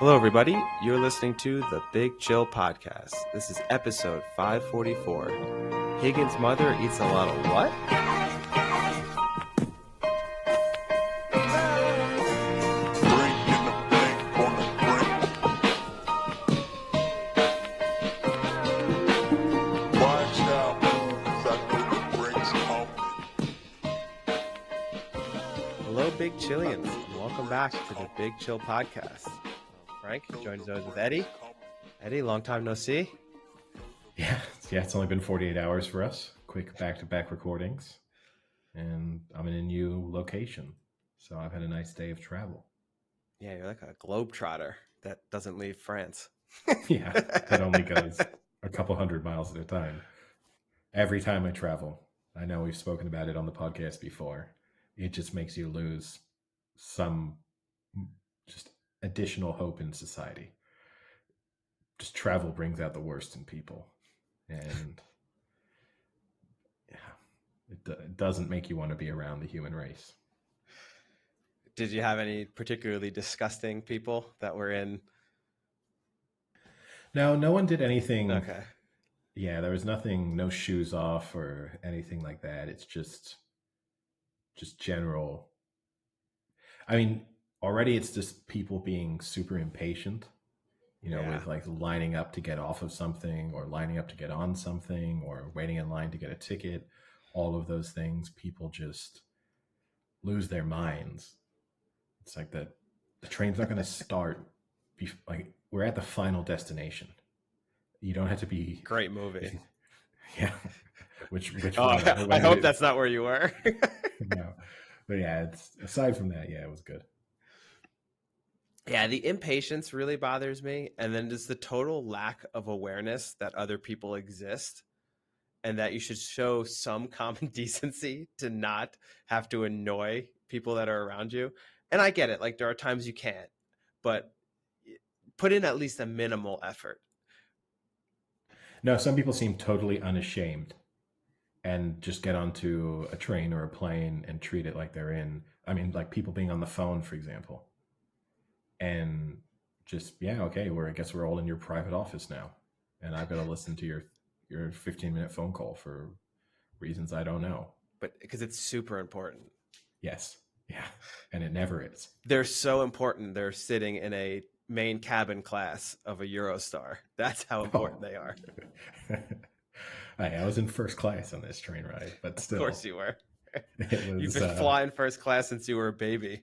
Hello, everybody. You're listening to the Big Chill Podcast. This is episode 544. Higgins' mother eats a lot of what? Hello, Big Chillians, and welcome back to the Big Chill Podcast. Frank, joined as always with Eddie. Eddie, long time no see. Yeah, it's only been 48 hours for us. Quick back-to-back recordings. And I'm in a new location. So I've had a nice day of travel. Yeah, you're like a globetrotter that doesn't leave France. Yeah, that only goes a couple hundred miles at a time. Every time I travel, I know we've spoken about it on the podcast before, it just makes you lose some just additional hope in society. Just travel brings out the worst in people. And yeah, it doesn't make you want to be around the human race. Did you have any particularly disgusting people that were in? No one did anything. Okay. Yeah, there was nothing, no shoes off or anything like that. It's just general. I mean, already it's just people being super impatient, with like lining up to get off of something or lining up to get on something or waiting in line to get a ticket. All of those things, people just lose their minds. It's like the train's not going to start. Like, we're at the final destination. You don't have to be... Great movie. Yeah. Which I hope that's not where you were. No. But yeah, aside from that, yeah, it was good. Yeah, the impatience really bothers me. And then just the total lack of awareness that other people exist and that you should show some common decency to not have to annoy people that are around you. And I get it. Like, there are times you can't, but put in at least a minimal effort. No, some people seem totally unashamed and just get onto a train or a plane and treat it like they're in. I mean, like people being on the phone, for example. And just, okay, I guess we're all in your private office now. And I've got to listen to your 15-minute phone call for reasons I don't know. But because it's super important. Yes. Yeah. And it never is. They're so important. They're sitting in a main cabin class of a Eurostar. That's how important they are. I was in first class on this train ride, but still. Of course you were. You've been flying first class since you were a baby.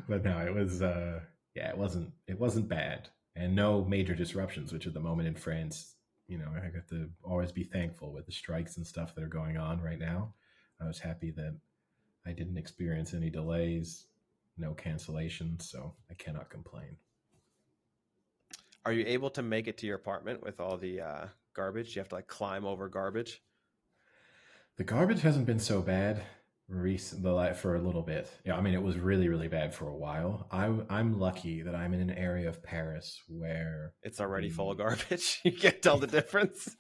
But no, it was it wasn't bad, and no major disruptions, which at the moment in France, I got to always be thankful with the strikes and stuff that are going on right now. I was happy that I didn't experience any delays, no cancellations, so I cannot complain. Are you able to make it to your apartment with all the garbage? You have to climb over garbage? The garbage hasn't been so bad for a little bit. Yeah, I mean, it was really, really bad for a while. I'm lucky that I'm in an area of Paris where it's already full of garbage. You can't tell the difference.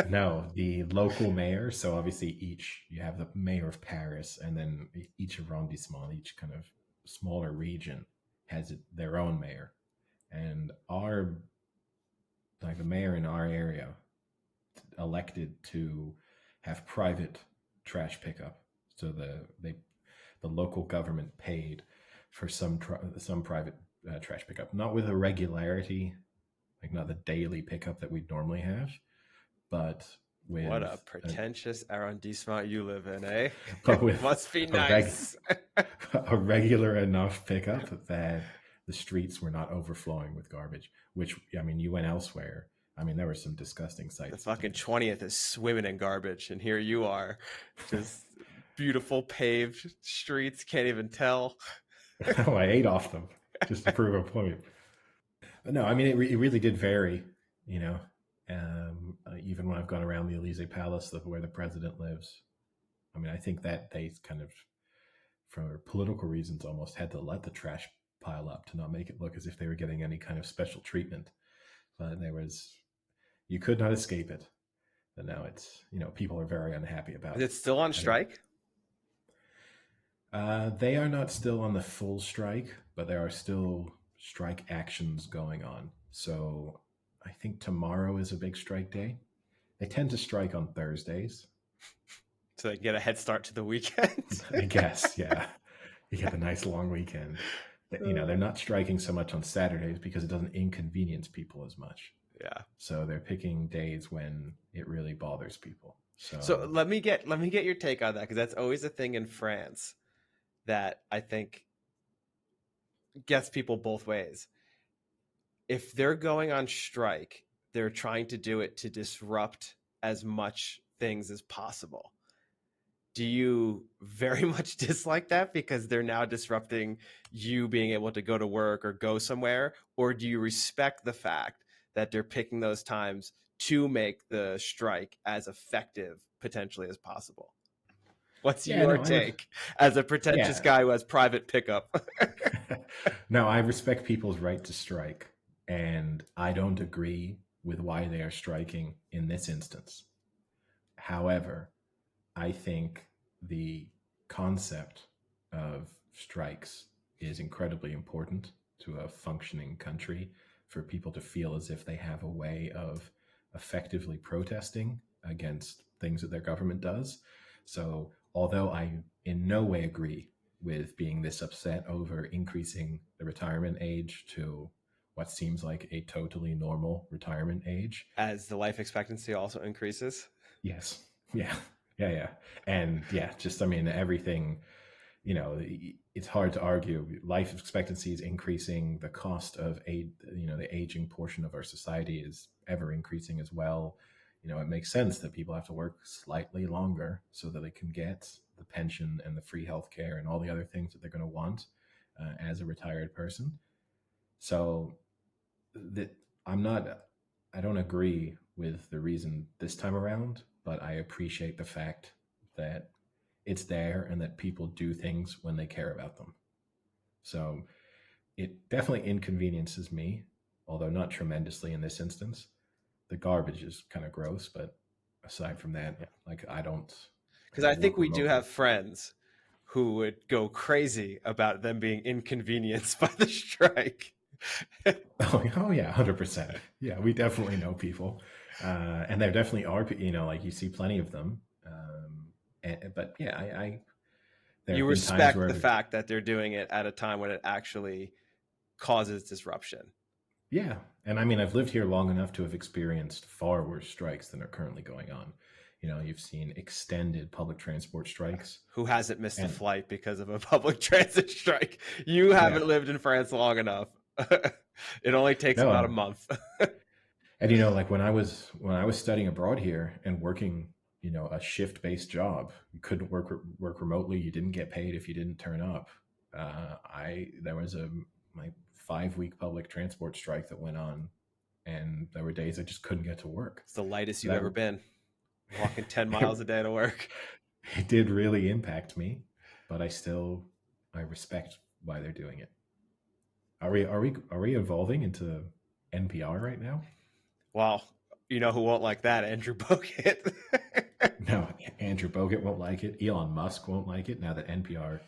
No, the local mayor. So obviously you have the mayor of Paris, and then each arrondissement, each kind of smaller region has their own mayor. And the mayor in our area elected to have private trash pickup. So the local government paid for some private trash pickup, not with a regularity, like not the daily pickup that we'd normally have, but with... What a pretentious arrondissement you live in, eh? But with must be nice. A regular enough pickup that the streets were not overflowing with garbage, which, I mean, you went elsewhere. I mean, there were some disgusting sights. The fucking 20th is swimming in garbage, and here you are, just beautiful paved streets, can't even tell. Oh, I ate off them just to prove a point. But no, I mean, it really did vary, even when I've gone around the Élysée Palace, where the president lives. I mean, I think that they kind of, for political reasons, almost had to let the trash pile up to not make it look as if they were getting any kind of special treatment. But you could not escape it. But now it's, people are very unhappy about it. Is it still on strike? They are not still on the full strike, but there are still strike actions going on. So I think tomorrow is a big strike day. They tend to strike on Thursdays. So they get a head start to the weekend. I guess, yeah. You get a nice long weekend. They're not striking so much on Saturdays because it doesn't inconvenience people as much. Yeah. So they're picking days when it really bothers people. So let me get your take on that, because that's always a thing in France that I think gets people both ways. If they're going on strike, they're trying to do it to disrupt as much things as possible. Do you very much dislike that because they're now disrupting you being able to go to work or go somewhere? Or do you respect the fact that they're picking those times to make the strike as effective potentially as possible? What's your take as a pretentious guy who has private pickup? No, I respect people's right to strike, and I don't agree with why they are striking in this instance. However, I think the concept of strikes is incredibly important to a functioning country, for people to feel as if they have a way of effectively protesting against things that their government does. So although I in no way agree with being this upset over increasing the retirement age to what seems like a totally normal retirement age, as the life expectancy also increases. Yes. Yeah. Yeah. And yeah, just, I mean, everything, it's hard to argue. Life expectancy is increasing. The cost of the aging portion of our society is ever increasing as well. It makes sense that people have to work slightly longer so that they can get the pension and the free healthcare and all the other things that they're going to want as a retired person. So that I don't agree with the reason this time around, but I appreciate the fact that it's there and that people do things when they care about them. So it definitely inconveniences me, although not tremendously in this instance. The garbage is kind of gross, but aside from that, I don't. Because I think we do have friends who would go crazy about them being inconvenienced by the strike. Oh yeah, 100%. Yeah, we definitely know people, and there definitely are. Like you see plenty of them. But yeah, you respect the fact that they're doing it at a time when it actually causes disruption. Yeah, and I mean, I've lived here long enough to have experienced far worse strikes than are currently going on. You've seen extended public transport strikes. Who hasn't missed a flight because of a public transit strike? You haven't lived in France long enough. It only takes about a month. And like when I was studying abroad here and working, a shift-based job, you couldn't work remotely. You didn't get paid if you didn't turn up. There was my 5-week public transport strike that went on, and there were days I just couldn't get to work. It's the lightest you've ever been, walking 10 miles a day to work. It did really impact me, but I respect why they're doing it. Are we evolving into NPR right now? Well, you know who won't like that? Andrew Bogut. No, Andrew Bogut won't like it. Elon Musk won't like it. Now that NPR,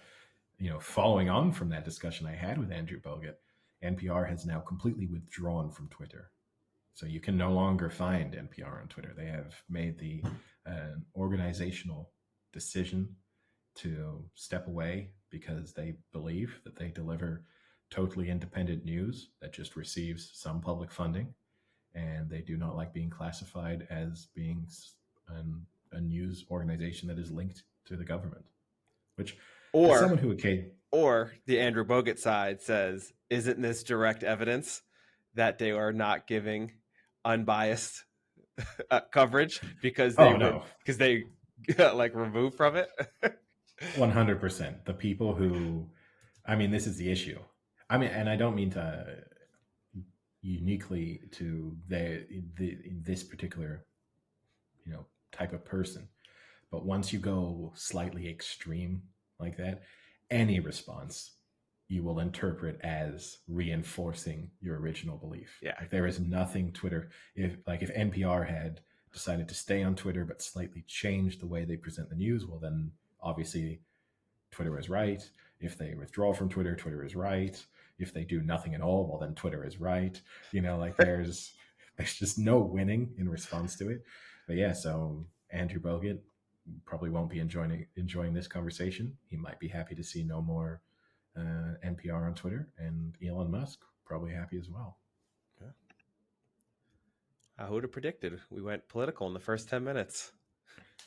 following on from that discussion I had with Andrew Bogut, NPR has now completely withdrawn from Twitter. So you can no longer find NPR on Twitter. They have made the organizational decision to step away because they believe that they deliver totally independent news that just receives some public funding, and they do not like being classified as being a news organization that is linked to the government. Which, or as someone who or the Andrew Bogut side says, isn't this direct evidence that they are not giving unbiased coverage because they like removed from it? 100%. The people who, I mean, this is the issue. I mean, and I don't mean to uniquely to this particular, type of person, but once you go slightly extreme like that, any response you will interpret as reinforcing your original belief. Yeah. Like there is nothing Twitter, if NPR had decided to stay on Twitter but slightly change the way they present the news, well then obviously Twitter is right. If they withdraw from Twitter, Twitter is right. If they do nothing at all, well, then Twitter is right. Like there's just no winning in response to it. But yeah, so Andrew Bogut probably won't be enjoying this conversation. He might be happy to see no more NPR on Twitter, and Elon Musk probably happy as well. Yeah. Who would have predicted we went political in the first 10 minutes?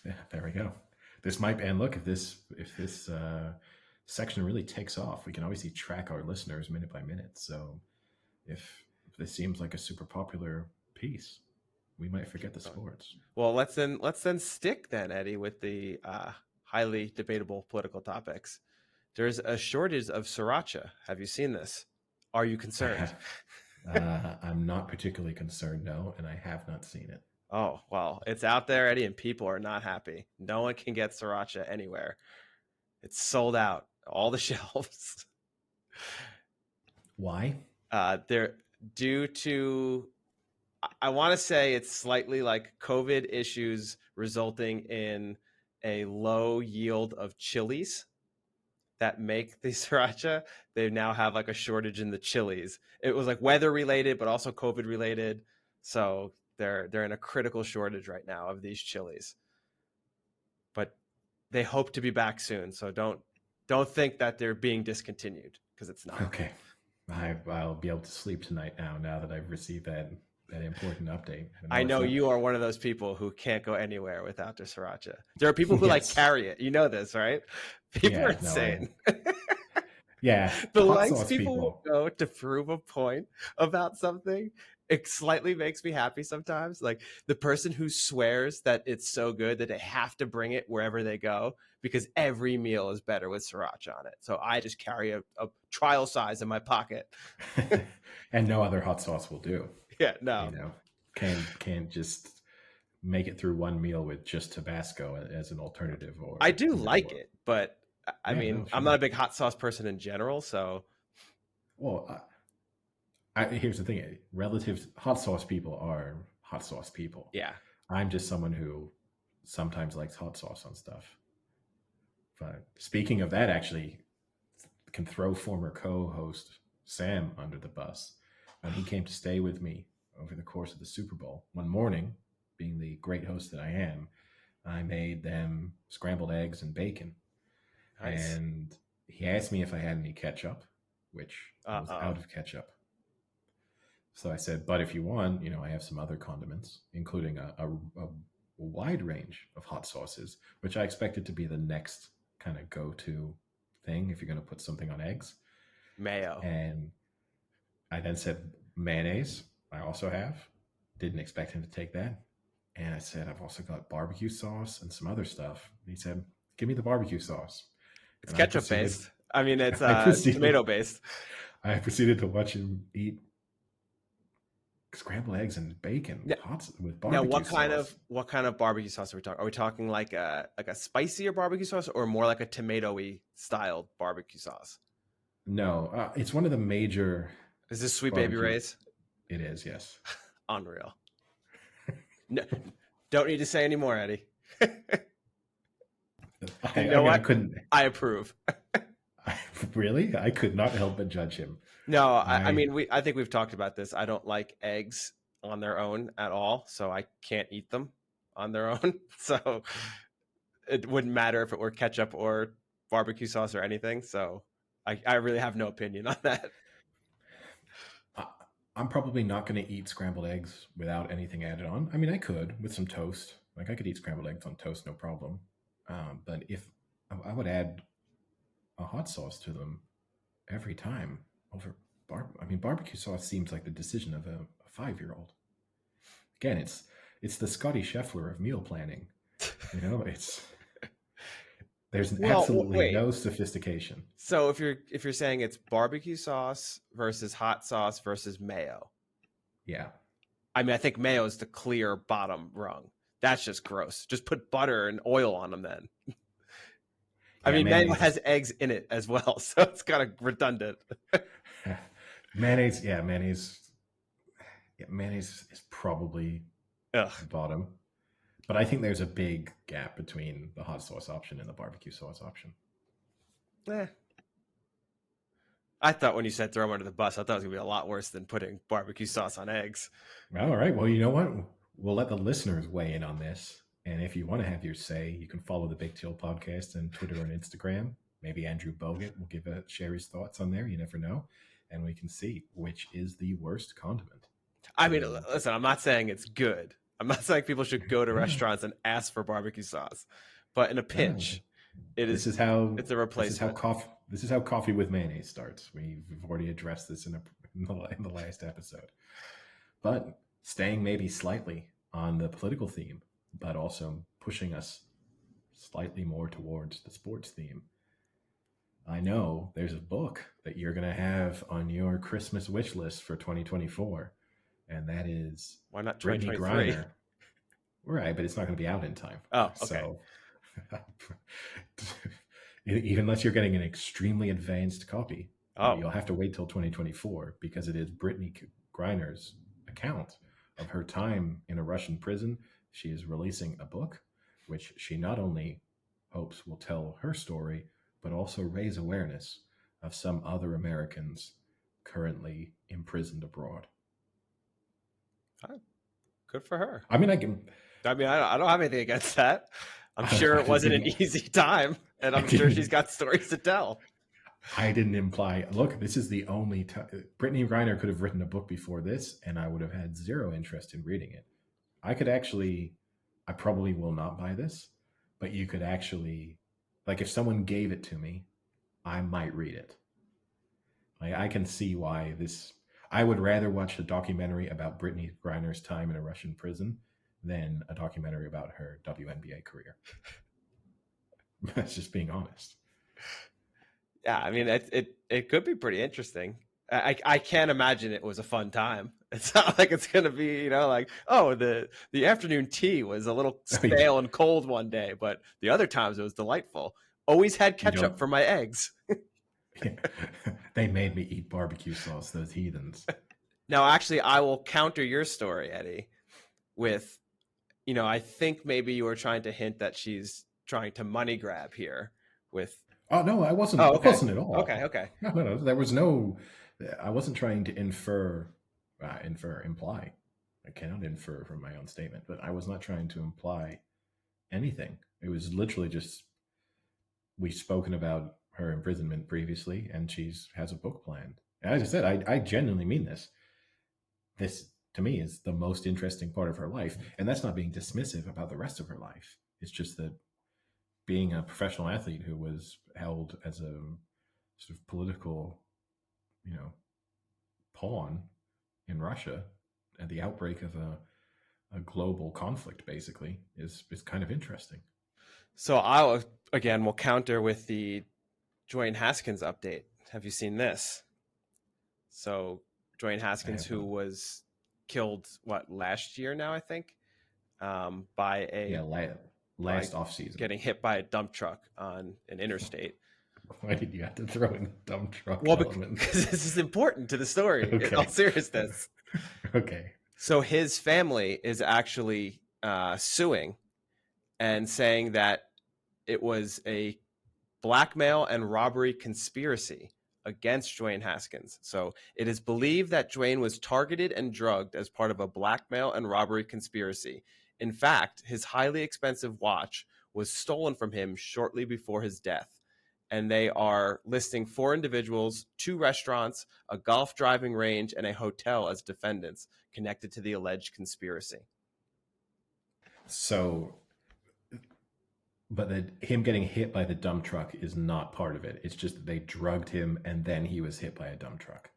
Yeah, there we go. This might, and look, if this section really takes off, we can obviously track our listeners minute by minute. So if this seems like a super popular piece, we might forget the sports. Well, let's then stick then, Eddie, with the highly debatable political topics. There's a shortage of sriracha. Have you seen this? Are you concerned? I'm not particularly concerned, no, and I have not seen it. Oh, well, it's out there, Eddie, and people are not happy. No one can get sriracha anywhere. It's sold out, all the shelves. Why? They're due to, I want to say it's slightly like COVID issues resulting in a low yield of chilies that make the sriracha. They now have like a shortage in the chilies. It was like weather related, but also COVID related. So they're in a critical shortage right now of these chilies. But they hope to be back soon. So don't think that they're being discontinued, because it's not. Okay. I'll be able to sleep tonight now that I've received that important update. I know you are one of those people who can't go anywhere without their sriracha. There are people who like carry it. You know this, right? People are insane. Yeah. The lengths people will go to prove a point about something, it slightly makes me happy sometimes. Like the person who swears that it's so good that they have to bring it wherever they go because every meal is better with sriracha on it. So I just carry a trial size in my pocket. And no other hot sauce will do. Yeah, no. Can't just make it through one meal with just Tabasco as an alternative. Or I do like it, but I mean, no, sure. I'm not a big hot sauce person in general, so. Well, here's the thing: hot sauce people are hot sauce people. Yeah, I'm just someone who sometimes likes hot sauce on stuff. But speaking of that, actually, can throw former co-host Sam under the bus. When he came to stay with me over the course of the Super Bowl, one morning, being the great host that I am, I made them scrambled eggs and bacon. Nice. And he asked me if I had any ketchup, which I was out of ketchup. So I said, but if you want, I have some other condiments, including a wide range of hot sauces, which I expected to be the next kind of go-to thing if you're going to put something on eggs. Mayo. And I then said mayonnaise, I also have. Didn't expect him to take that. And I said, I've also got barbecue sauce and some other stuff. And he said, give me the barbecue sauce. It's ketchup based. I mean, it's tomato based. I proceeded to watch him eat scrambled eggs and bacon with barbecue sauce. Now, what kind of barbecue sauce are we talking? Are we talking like a spicier barbecue sauce or more like a tomatoey styled barbecue sauce? No, it's one of the major. Is this Sweet Baby Ray's? It is, yes. Unreal. No, don't need to say any more, Eddie. I approve. Really? I could not help but judge him. No, I mean, I think we've talked about this. I don't like eggs on their own at all, so I can't eat them on their own. So it wouldn't matter if it were ketchup or barbecue sauce or anything. So I really have no opinion on that. I'm probably not going to eat scrambled eggs without anything added on. I mean, I could with some toast. Like I could eat scrambled eggs on toast, no problem. But if I would add a hot sauce to them every time over barbecue sauce seems like the decision of a 5-year-old. Again, it's the Scotty Scheffler of meal planning. There's absolutely no sophistication. So if you're saying it's barbecue sauce versus hot sauce versus mayo. Yeah. I mean, I think mayo is the clear bottom rung. That's just gross. Just put butter and oil on them then. Mayo has eggs in it as well, so it's kind of redundant. Mayonnaise is probably the bottom. But I think there's a big gap between the hot sauce option and the barbecue sauce option. Eh. I thought when you said throw him under the bus, I thought it was going to be a lot worse than putting barbecue sauce on eggs. All right. Well, you know what? We'll let the listeners weigh in on this. And if you want to have your say, you can follow the Big Chill Podcast on Twitter and Instagram. Maybe Andrew Bogut will share his thoughts on there. You never know. And we can see which is the worst condiment. I mean, listen, I'm not saying it's good. I'm not saying people should go to restaurants and ask for barbecue sauce. But in a pinch, it's a replacement. This is how coffee with mayonnaise starts. We've already addressed this in the last episode. But staying maybe slightly on the political theme, but also pushing us slightly more towards the sports theme. I know there's a book that you're going to have on your Christmas wish list for 2024, and that is why not Brittney Griner. Right, but it's not going to be out in time. Oh, okay. So, even unless you're getting an extremely advanced copy, you'll have to wait till 2024 because it is Brittney Griner's account of her time in a Russian prison. She is releasing a book, which she not only hopes will tell her story, but also raise awareness of some other Americans currently imprisoned abroad. Good for her. I mean, I don't have anything against that. I'm sure it wasn't an easy time, and I'm sure she's got stories to tell. I didn't imply, look, this is the only time. Brittney Griner could have written a book before this, and I would have had zero interest in reading it. I probably will not buy this, but you could actually, like if someone gave it to me, I might read it. I can see why I would rather watch a documentary about Brittney Griner's time in a Russian prison than a documentary about her WNBA career. That's just being honest. Yeah, I mean, it could be pretty interesting. I can't imagine it was a fun time. It's not like it's going to be, the afternoon tea was a little stale and cold one day, but the other times it was delightful. Always had ketchup for my eggs. They made me eat barbecue sauce, those heathens. Now, actually, I will counter your story, Eddie, with, I think maybe you were trying to hint that she's trying to money grab here with. Oh, no, I wasn't. Oh, okay. I wasn't at all. Okay. No. There was no. I wasn't trying to imply. I cannot infer from my own statement, but I was not trying to imply anything. It was literally just we've spoken about her imprisonment previously, and she has a book planned. And as I said, I genuinely mean this. This, to me, is the most interesting part of her life, and that's not being dismissive about the rest of her life. It's just that being a professional athlete who was held as a sort of political, pawn in Russia at the outbreak of a global conflict, basically, is kind of interesting. So we'll counter with the Dwayne Haskins update. Have you seen this? So Dwayne Haskins, who was killed, last year now, I think, by last offseason, getting hit by a dump truck on an interstate. Why did you have to throw in the dump truck? Well, because this is important to the story. Okay. In all seriousness. Okay. So his family is actually suing and saying that it was a blackmail and robbery conspiracy against Dwayne Haskins. So it is believed that Dwayne was targeted and drugged as part of a blackmail and robbery conspiracy. In fact, his highly expensive watch was stolen from him shortly before his death. And they are listing 4 individuals, 2 restaurants, a golf driving range, and a hotel as defendants connected to the alleged conspiracy. So, but him getting hit by the dump truck is not part of it. It's just that they drugged him and then he was hit by a dump truck.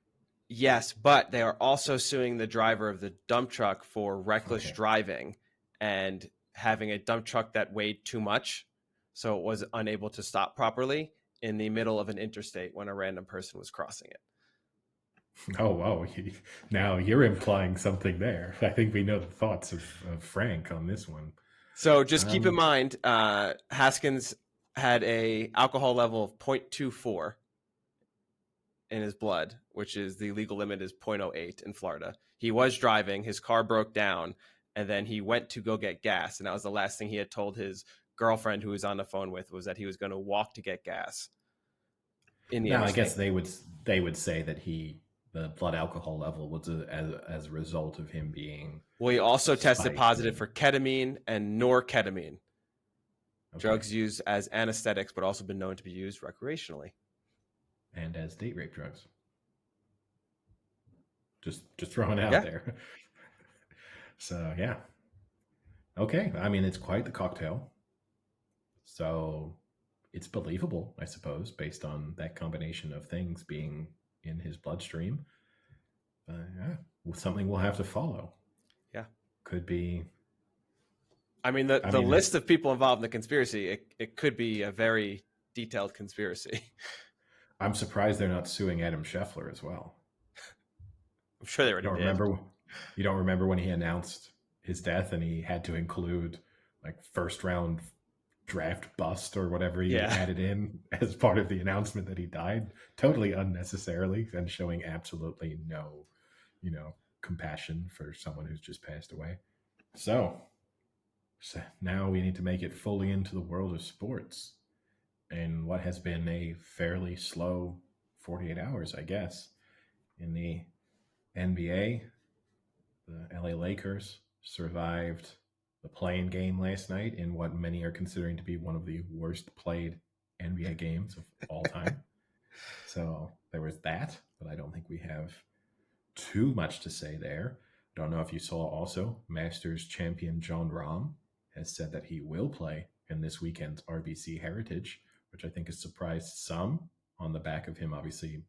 Yes, but they are also suing the driver of the dump truck for reckless driving and having a dump truck that weighed too much, so it was unable to stop properly in the middle of an interstate when a random person was crossing it. Oh, wow. Now you're implying something there. I think we know the thoughts of Frank on this one. So just keep in mind, Haskins had a alcohol level of 0.24 in his blood, which is the legal limit is 0.08 in Florida. He was driving, his car broke down, and then he went to go get gas. And that was the last thing he had told his girlfriend, who he was on the phone with, was that he was going to walk to get gas. in the Now, I interstate. guess they would say that the blood alcohol level was as a result of him being Well, he also tested spiked. positive for ketamine and norketamine, Okay, drugs used as anesthetics, but also been known to be used recreationally. and as date rape drugs. Just throwing it out Yeah. there. So yeah, okay. I mean, it's quite the cocktail. So it's believable, I suppose, based on that combination of things being in his bloodstream. Yeah, something we'll have to follow. Yeah. Could be. I mean, I the mean, list of people involved in the conspiracy, it could be a very detailed conspiracy. I'm surprised they're not suing Adam Scheffler as well. I'm sure they You already don't did. remember? You don't remember when he announced his death and he had to include like first round draft bust or whatever he Yeah. added in as part of the announcement that he died, totally unnecessarily and showing absolutely no, compassion for someone who's just passed away. So now we need to make it fully into the world of sports in what has been a fairly slow 48 hours, I guess. In the NBA, the LA Lakers survived the play-in game last night in what many are considering to be one of the worst played NBA games of all time. So there was that, but I don't think we have too much to say there. I don't know if you saw also, Masters champion Jon Rahm has said that he will play in this weekend's RBC Heritage, which I think has surprised some on the back of him obviously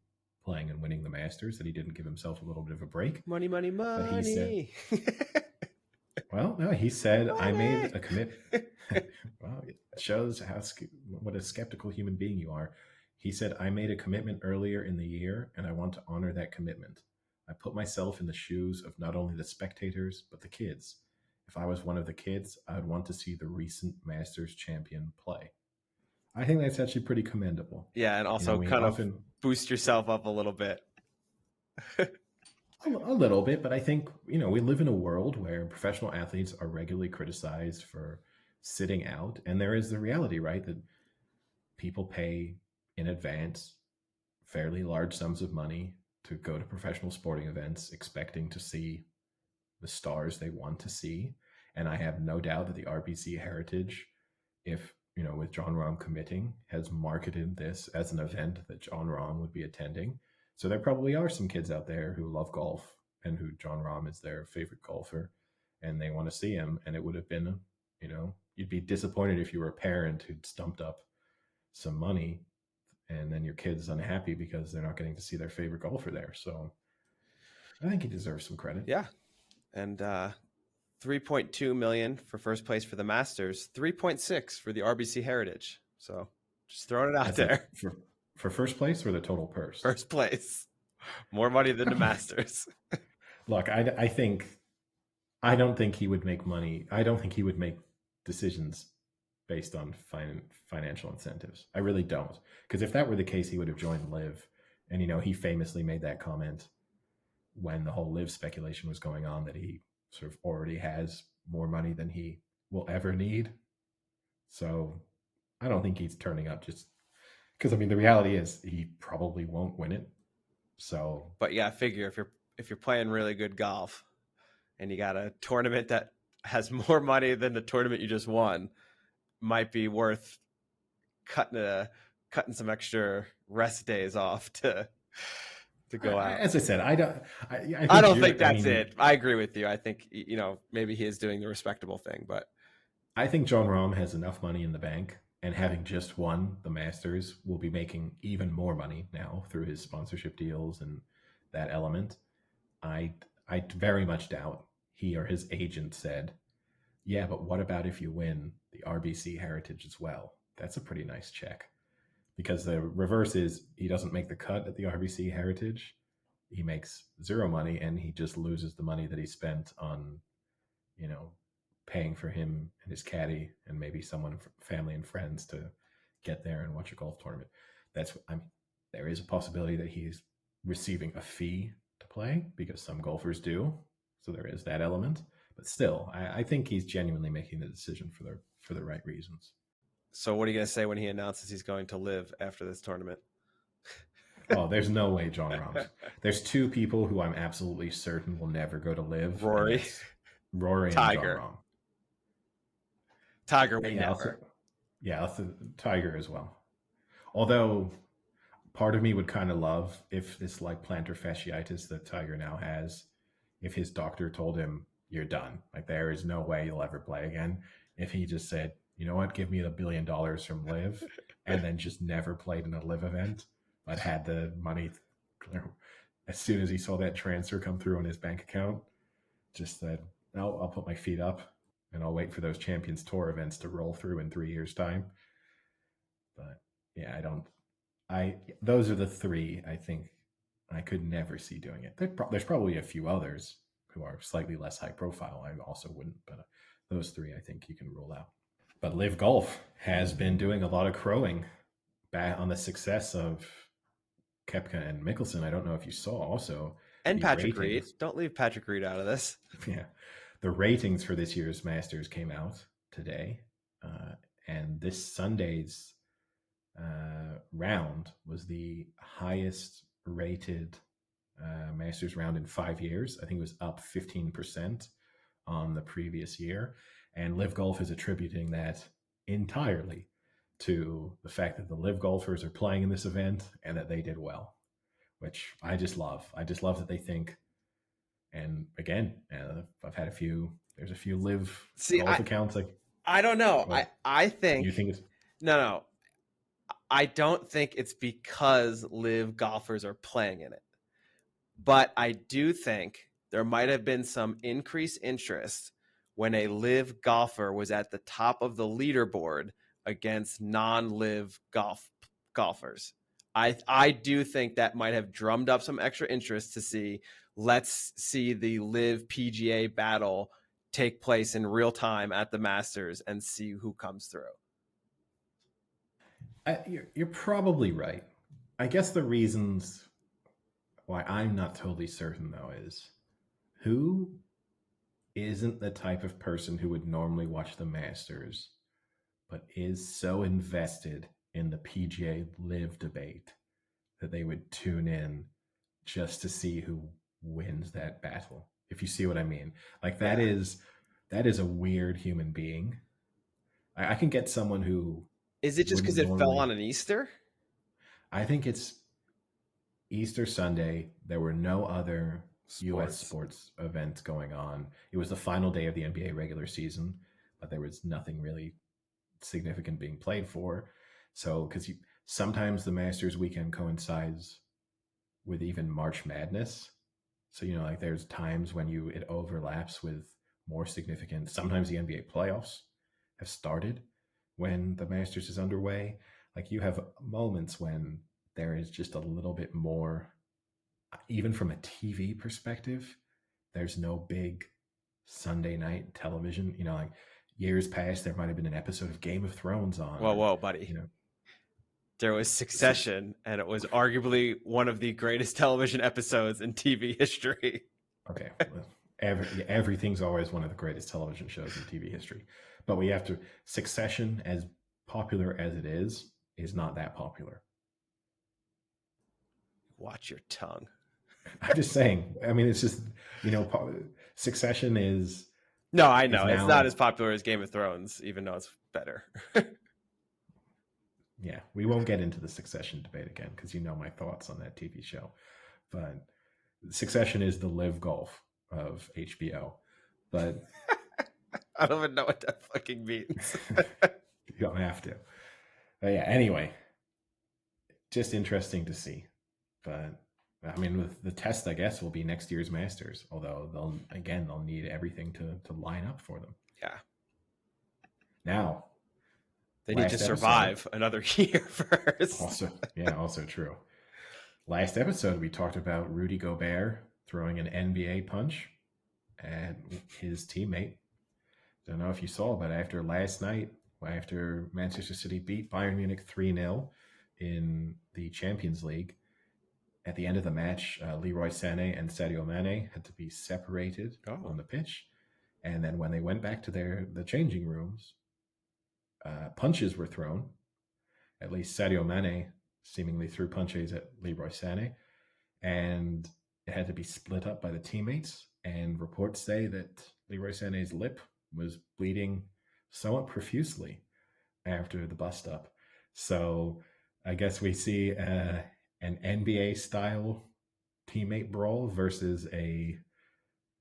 playing and winning the Masters, that he didn't give himself a little bit of a break. Money, money, But he said, money. well, no, he said, I made Money. a commitment. Well, it shows what a skeptical human being you are. He said, I made a commitment earlier in the year, and I want to honor that commitment. I put myself in the shoes of not only the spectators, but the kids. If I was one of the kids, I would want to see the recent Masters champion play. I think that's actually pretty commendable. Yeah, and also We kind of often boost yourself up a little bit. a little bit, but I think, we live in a world where professional athletes are regularly criticized for sitting out. And there is the reality, right, that people pay in advance fairly large sums of money to go to professional sporting events expecting to see the stars they want to see. And I have no doubt that the RBC Heritage, if, with Jon Rahm committing, has marketed this as an event that Jon Rahm would be attending. So there probably are some kids out there who love golf and who Jon Rahm is their favorite golfer and they want to see him. And it would have been, you'd be disappointed if you were a parent who'd stumped up some money and then your kid's unhappy because they're not getting to see their favorite golfer there. So I think he deserves some credit. Yeah. And 3.2 million for first place for the Masters, 3.6 for the RBC Heritage. So just throwing it out there. For first place or the total purse? First place. More money than the Masters. Look, I don't think he would make money. I don't think he would make decisions based on financial incentives. I really don't. Because if that were the case, he would have joined Live. And, he famously made that comment when the whole Live speculation was going on that he sort of already has more money than he will ever need. So I don't think he's turning up just because, the reality is he probably won't win it. So, but yeah, figure if you're playing really good golf and you got a tournament that has more money than the tournament you just won, might be worth cutting some extra rest days off to go out. As I said, I don't think that's it. I agree with you. I think maybe he is doing the respectable thing, but I think Jon Rahm has enough money in the bank, and having just won the Masters, will be making even more money now through his sponsorship deals and that element. I very much doubt he or his agent said, yeah, but what about if you win the RBC Heritage as well? That's a pretty nice check. Because the reverse is he doesn't make the cut at the RBC Heritage. He makes zero money and he just loses the money that he spent on, paying for him and his caddy and maybe someone, family and friends, to get there and watch a golf tournament. There is a possibility that he's receiving a fee to play because some golfers do. So there is that element. But still, I think he's genuinely making the decision for the right reasons. So what are you going to say when he announces he's going to Live after this tournament? Oh, there's no way John Rahm's. There's two people who I'm absolutely certain will never go to live, and Rory, that's Rory and John Tiger. Rahm. Tiger would Yeah, never. also Tiger as well. Although part of me would kind of love if this like plantar fasciitis that Tiger now has, if his doctor told him you're done, like there is no way you'll ever play again. If he just said, you know what, give me $1 billion from Live, and then just never played in a Live event, but had the money as soon as he saw that transfer come through on his bank account, just said, no, I'll put my feet up and I'll wait for those Champions Tour events to roll through in 3 years' time. But yeah, I don't. Those are the three I think I could never see doing it. There's probably a few others who are slightly less high profile. I also wouldn't, but those three I think you can rule out. But Live Golf has been doing a lot of crowing back on the success of Koepka and Mickelson. I don't know if you saw also And the Patrick Reed. ratings. Don't leave Patrick Reed out of this. Yeah, the ratings for this year's Masters came out today, and this Sunday's round was the highest rated Masters round in 5 years. I think it was up 15% on the previous year. And Live Golf is attributing that entirely to the fact that the Live golfers are playing in this event and that they did well, which I just love. I just love that they think. And again, there's a few Live golf accounts. Like, I don't know. I think you think it's no. I don't think it's because Live golfers are playing in it. But I do think there might have been some increased interest when a Live golfer was at the top of the leaderboard against non-Live golfers. I do think that might have drummed up some extra interest to see, let's see the Live PGA battle take place in real time at the Masters and see who comes through. You're probably right. I guess the reasons why I'm not totally certain, though, is who isn't the type of person who would normally watch the Masters, but is so invested in the PGA Live debate that they would tune in just to see who wins that battle. If you see what I mean, like that is a weird human being. I can get someone who is it just because it fell on an Easter? I think it's Easter Sunday. There were no other U.S. sports events going on. It was the final day of the NBA regular season, but there was nothing really significant being played for. So, because sometimes the Masters weekend coincides with even March Madness. So, like there's times when it overlaps with more significant. Sometimes the NBA playoffs have started when the Masters is underway. Like you have moments when there is just a little bit more, even from a TV perspective, there's no big Sunday night television. Like years past, there might have been an episode of Game of Thrones on. Whoa, buddy. There was Succession, and it was arguably one of the greatest television episodes in TV history. Okay. Well, everything's always one of the greatest television shows in TV history. But Succession, as popular as it is not that popular. Watch your tongue. I'm just saying. I mean, it's just, Succession is... No, I know. It's not as popular as Game of Thrones, even though it's better. Yeah, we won't get into the Succession debate again because you know my thoughts on that TV show. But Succession is the Live Golf of HBO. But I don't even know what that fucking means. You don't have to. But yeah, anyway, just interesting to see. But I mean, with the test, I guess, will be next year's Masters. Although they'll need everything to line up for them. Yeah. Now, they need to survive another year first. Also true. Last episode, we talked about Rudy Gobert throwing an NBA punch at his teammate. Don't know if you saw, but after last night, after Manchester City beat Bayern Munich 3-0 in the Champions League, at the end of the match, Leroy Sané and Sadio Mane had to be separated on the pitch. And then when they went back to the changing rooms, punches were thrown. At least Sadio Mane seemingly threw punches at Leroy Sané, and it had to be split up by the teammates. And reports say that Leroy Sané's lip was bleeding somewhat profusely after the bust up. So I guess we see an NBA style teammate brawl versus a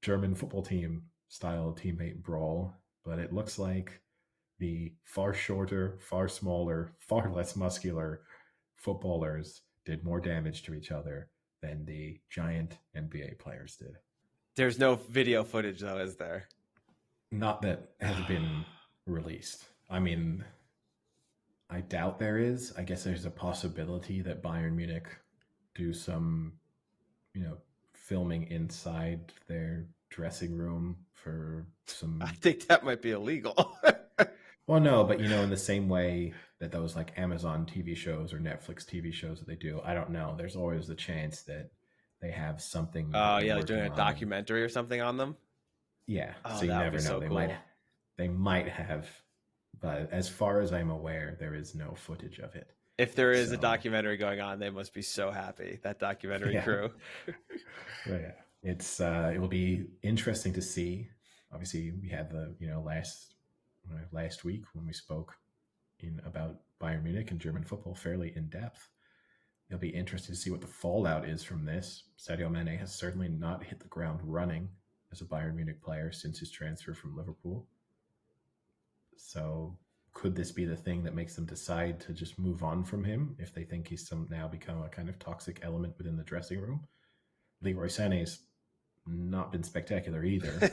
German football team style teammate brawl, but it looks like the far shorter, far smaller, far less muscular footballers did more damage to each other than the giant NBA players did. There's no video footage, though, is there? Not that has been released. I mean, I doubt there is. I guess there's a possibility that Bayern Munich do some, filming inside their dressing room for some. I think that might be illegal. Well, no, but in the same way that those like Amazon TV shows or Netflix TV shows that they do, I don't know. There's always the chance that they have something. Oh yeah, they're doing a documentary or something on them. Yeah, Oh, so you never know. So cool. They might have, but as far as I'm aware, there is no footage of it. If there is a documentary going on, they must be so happy, that documentary crew. Yeah, it will be interesting to see. Obviously, we had the last week when we spoke about Bayern Munich and German football fairly in depth. It'll be interesting to see what the fallout is from this. Sadio Mane has certainly not hit the ground running as a Bayern Munich player since his transfer from Liverpool. So could this be the thing that makes them decide to just move on from him if they think he's now become a kind of toxic element within the dressing room? Leroy Sané's not been spectacular either.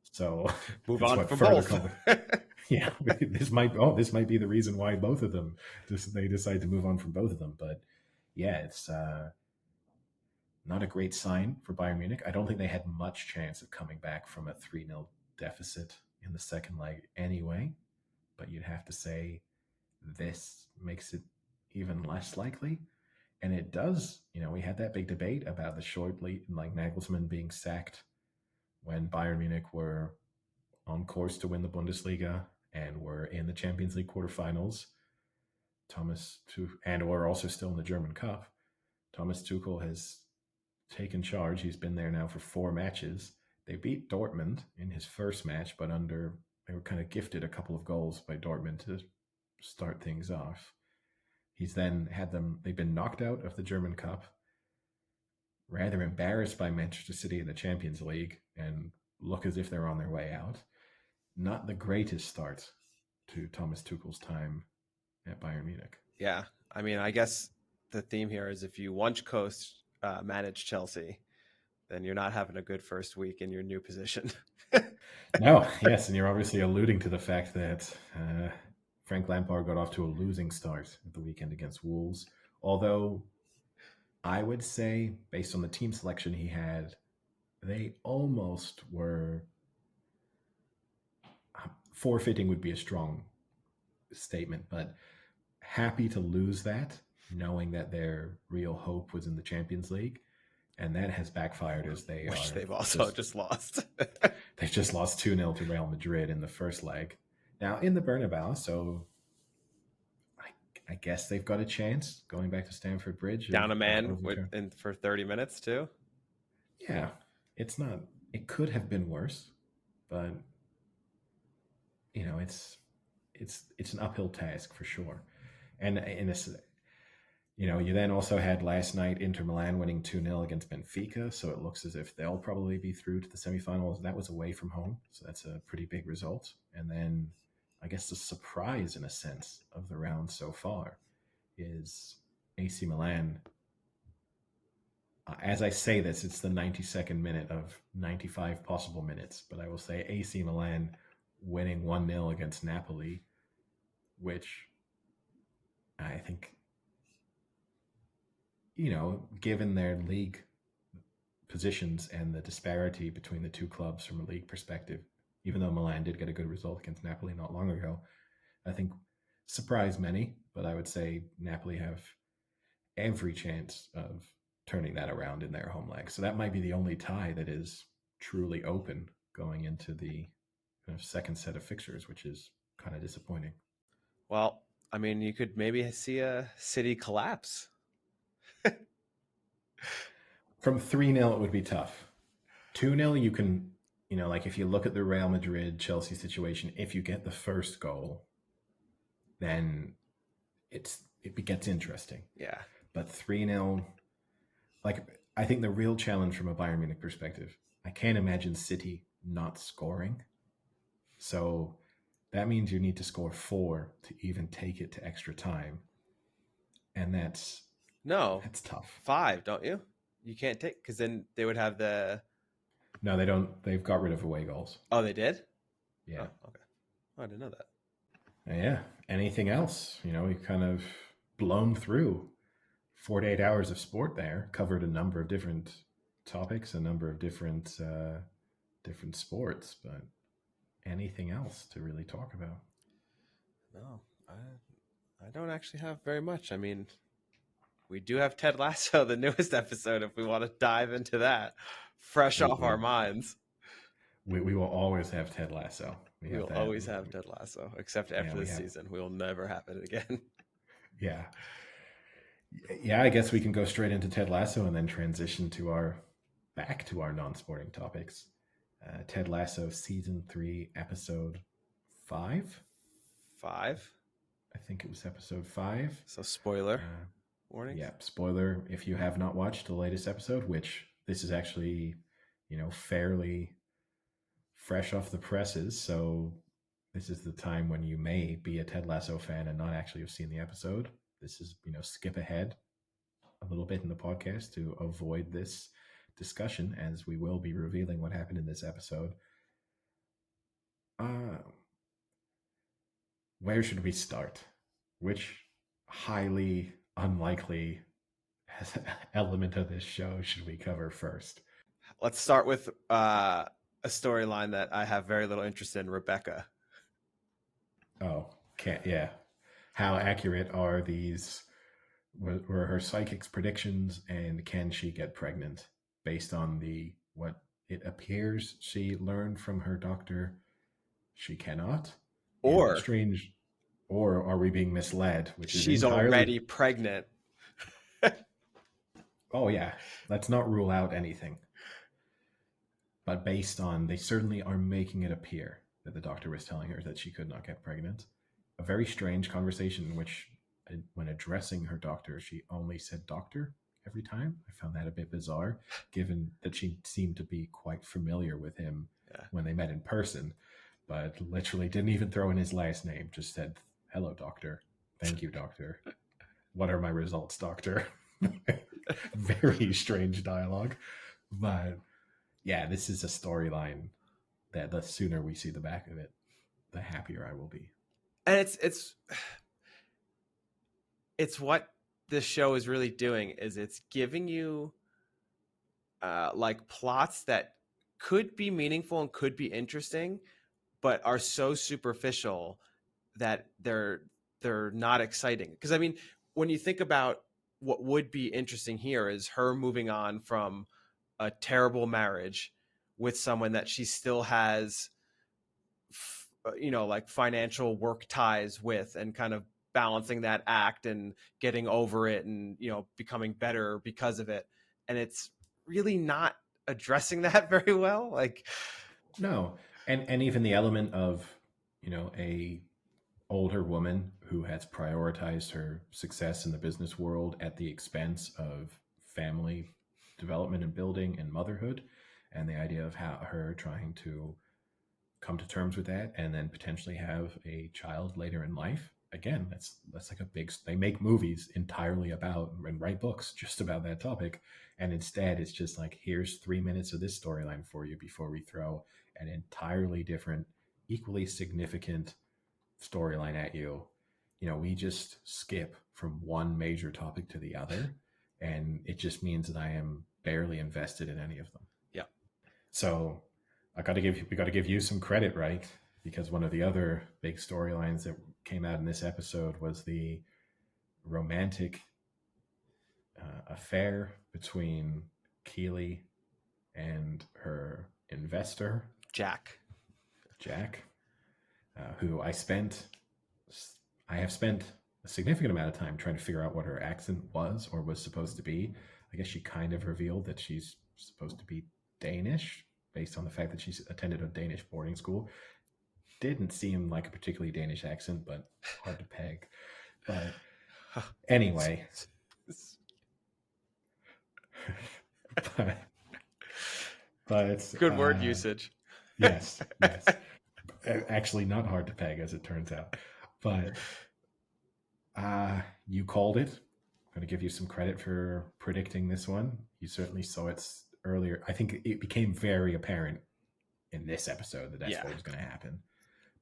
So move on from both. Yeah, this might be the reason why both of them they decide to move on from both of them. But yeah, it's not a great sign for Bayern Munich. I don't think they had much chance of coming back from a 3-0 deficit in the second leg anyway. But you'd have to say this makes it even less likely. And it does. We had that big debate about the short lead, like Nagelsmann being sacked when Bayern Munich were on course to win the Bundesliga and were in the Champions League quarterfinals. And we're also still in the German Cup. Thomas Tuchel has taken charge. He's been there now for 4 matches. They beat Dortmund in his first match, but they were kind of gifted a couple of goals by Dortmund to start things off. He's then they've been knocked out of the German Cup, rather embarrassed by Manchester City in the Champions League, and look as if they're on their way out. Not the greatest start to Thomas Tuchel's time at Bayern Munich. Yeah, I mean, I guess the theme here is if you once manage Chelsea, then you're not having a good first week in your new position. No, yes, and you're obviously alluding to the fact that Frank Lampard got off to a losing start at the weekend against Wolves. Although I would say, based on the team selection he had, they almost were forfeiting would be a strong statement, but happy to lose that, knowing that their real hope was in the Champions League. And that has backfired as they've also just lost. They've just lost 2-0 to Real Madrid in the first leg. Now in the Bernabeu, so I guess they've got a chance going back to Stamford Bridge. Down a man for 30 minutes too. Yeah, it could have been worse, but it's an uphill task for sure. And in this, you then also had last night Inter Milan winning 2-0 against Benfica, so it looks as if they'll probably be through to the semifinals. That was away from home, so that's a pretty big result. And then I guess the surprise, in a sense, of the round so far is AC Milan. As I say this, it's the 92nd minute of 95 possible minutes, but I will say AC Milan winning 1-0 against Napoli, which I think, given their league positions and the disparity between the two clubs from a league perspective, even though Milan did get a good result against Napoli not long ago, I think surprised many, but I would say Napoli have every chance of turning that around in their home leg. So that might be the only tie that is truly open going into the kind of second set of fixtures, which is kind of disappointing. Well, I mean, you could maybe see a City collapse From 3-0, it would be tough. 2-0, you can, like if you look at the Real Madrid Chelsea situation, if you get the first goal, then it gets interesting. Yeah. But 3-0, like I think the real challenge from a Bayern Munich perspective, I can't imagine City not scoring. So that means you need to score 4 to even take it to extra time. And that's tough. 5, don't you? You can't take, because then they would have the... No, they don't. They've got rid of away goals. Oh, they did? Yeah. Oh, okay. Oh, I didn't know that. Yeah. Anything else? We've kind of blown through 48 hours of sport there, covered a number of different topics, a number of different sports, but anything else to really talk about? No, I don't actually have very much. I mean, we do have Ted Lasso, the newest episode, if we want to dive into that, fresh off our minds. We will always have Ted Lasso. We will always have Ted Lasso, except after this season. We will never have it again. Yeah. Yeah, I guess we can go straight into Ted Lasso and then transition back to our non-sporting topics. Ted Lasso season 3, episode 5. 5? I think it was episode 5. So spoiler warning. Yeah, spoiler if you have not watched the latest episode, which this is actually, fairly fresh off the presses. So this is the time when you may be a Ted Lasso fan and not actually have seen the episode. This is, skip ahead a little bit in the podcast to avoid this discussion, as we will be revealing what happened in this episode. Where should we start? Which highly unlikely element of this show should we cover first? Let's start with a storyline that I have very little interest in, Rebecca. Oh, yeah. How accurate are these? Were her psychic's predictions, and can she get pregnant based on what it appears she learned from her doctor? She cannot. Or strange. Or are we being misled? She's already pregnant. Oh yeah, let's not rule out anything. But based on, they certainly are making it appear that the doctor was telling her that she could not get pregnant. A very strange conversation in which, when addressing her doctor, she only said doctor every time. I found that a bit bizarre, given that she seemed to be quite familiar with him when they met in person, but literally didn't even throw in his last name, just said, "Hello, doctor. Thank you, doctor. What are my results, doctor?" Very strange dialogue. But yeah, this is a storyline that the sooner we see the back of it, the happier I will be. And it's what this show is really doing, is it's giving you like plots that could be meaningful and could be interesting, but are so superficial that they're not exciting. Because I mean, when you think about what would be interesting here, is her moving on from a terrible marriage with someone that she still has, like financial work ties with, and kind of balancing that act and getting over it and, becoming better because of it. And it's really not addressing that very well. Like, no. And even the element of, a older woman who has prioritized her success in the business world at the expense of family development and building and motherhood, and the idea of her trying to come to terms with that and then potentially have a child later in life. Again, that's like they make movies entirely about, and write books just about that topic. And instead it's just like, here's 3 minutes of this storyline for you before we throw an entirely different, equally significant storyline at you. We just skip from one major topic to the other, and it just means that I am barely invested in any of them. Yeah. So we got to give you some credit, right? Because one of the other big storylines that came out in this episode was the romantic affair between Keely and her investor, Jack, who I have spent a significant amount of time trying to figure out what her accent was or was supposed to be. I guess she kind of revealed that she's supposed to be Danish based on the fact that she's attended a Danish boarding school. Didn't seem like a particularly Danish accent, but hard to peg. But anyway, but it's good word usage. Yes. Actually, not hard to peg, as it turns out. But you called it. I'm going to give you some credit for predicting this one. You certainly saw it earlier. I think it became very apparent in this episode that that's what was going to happen.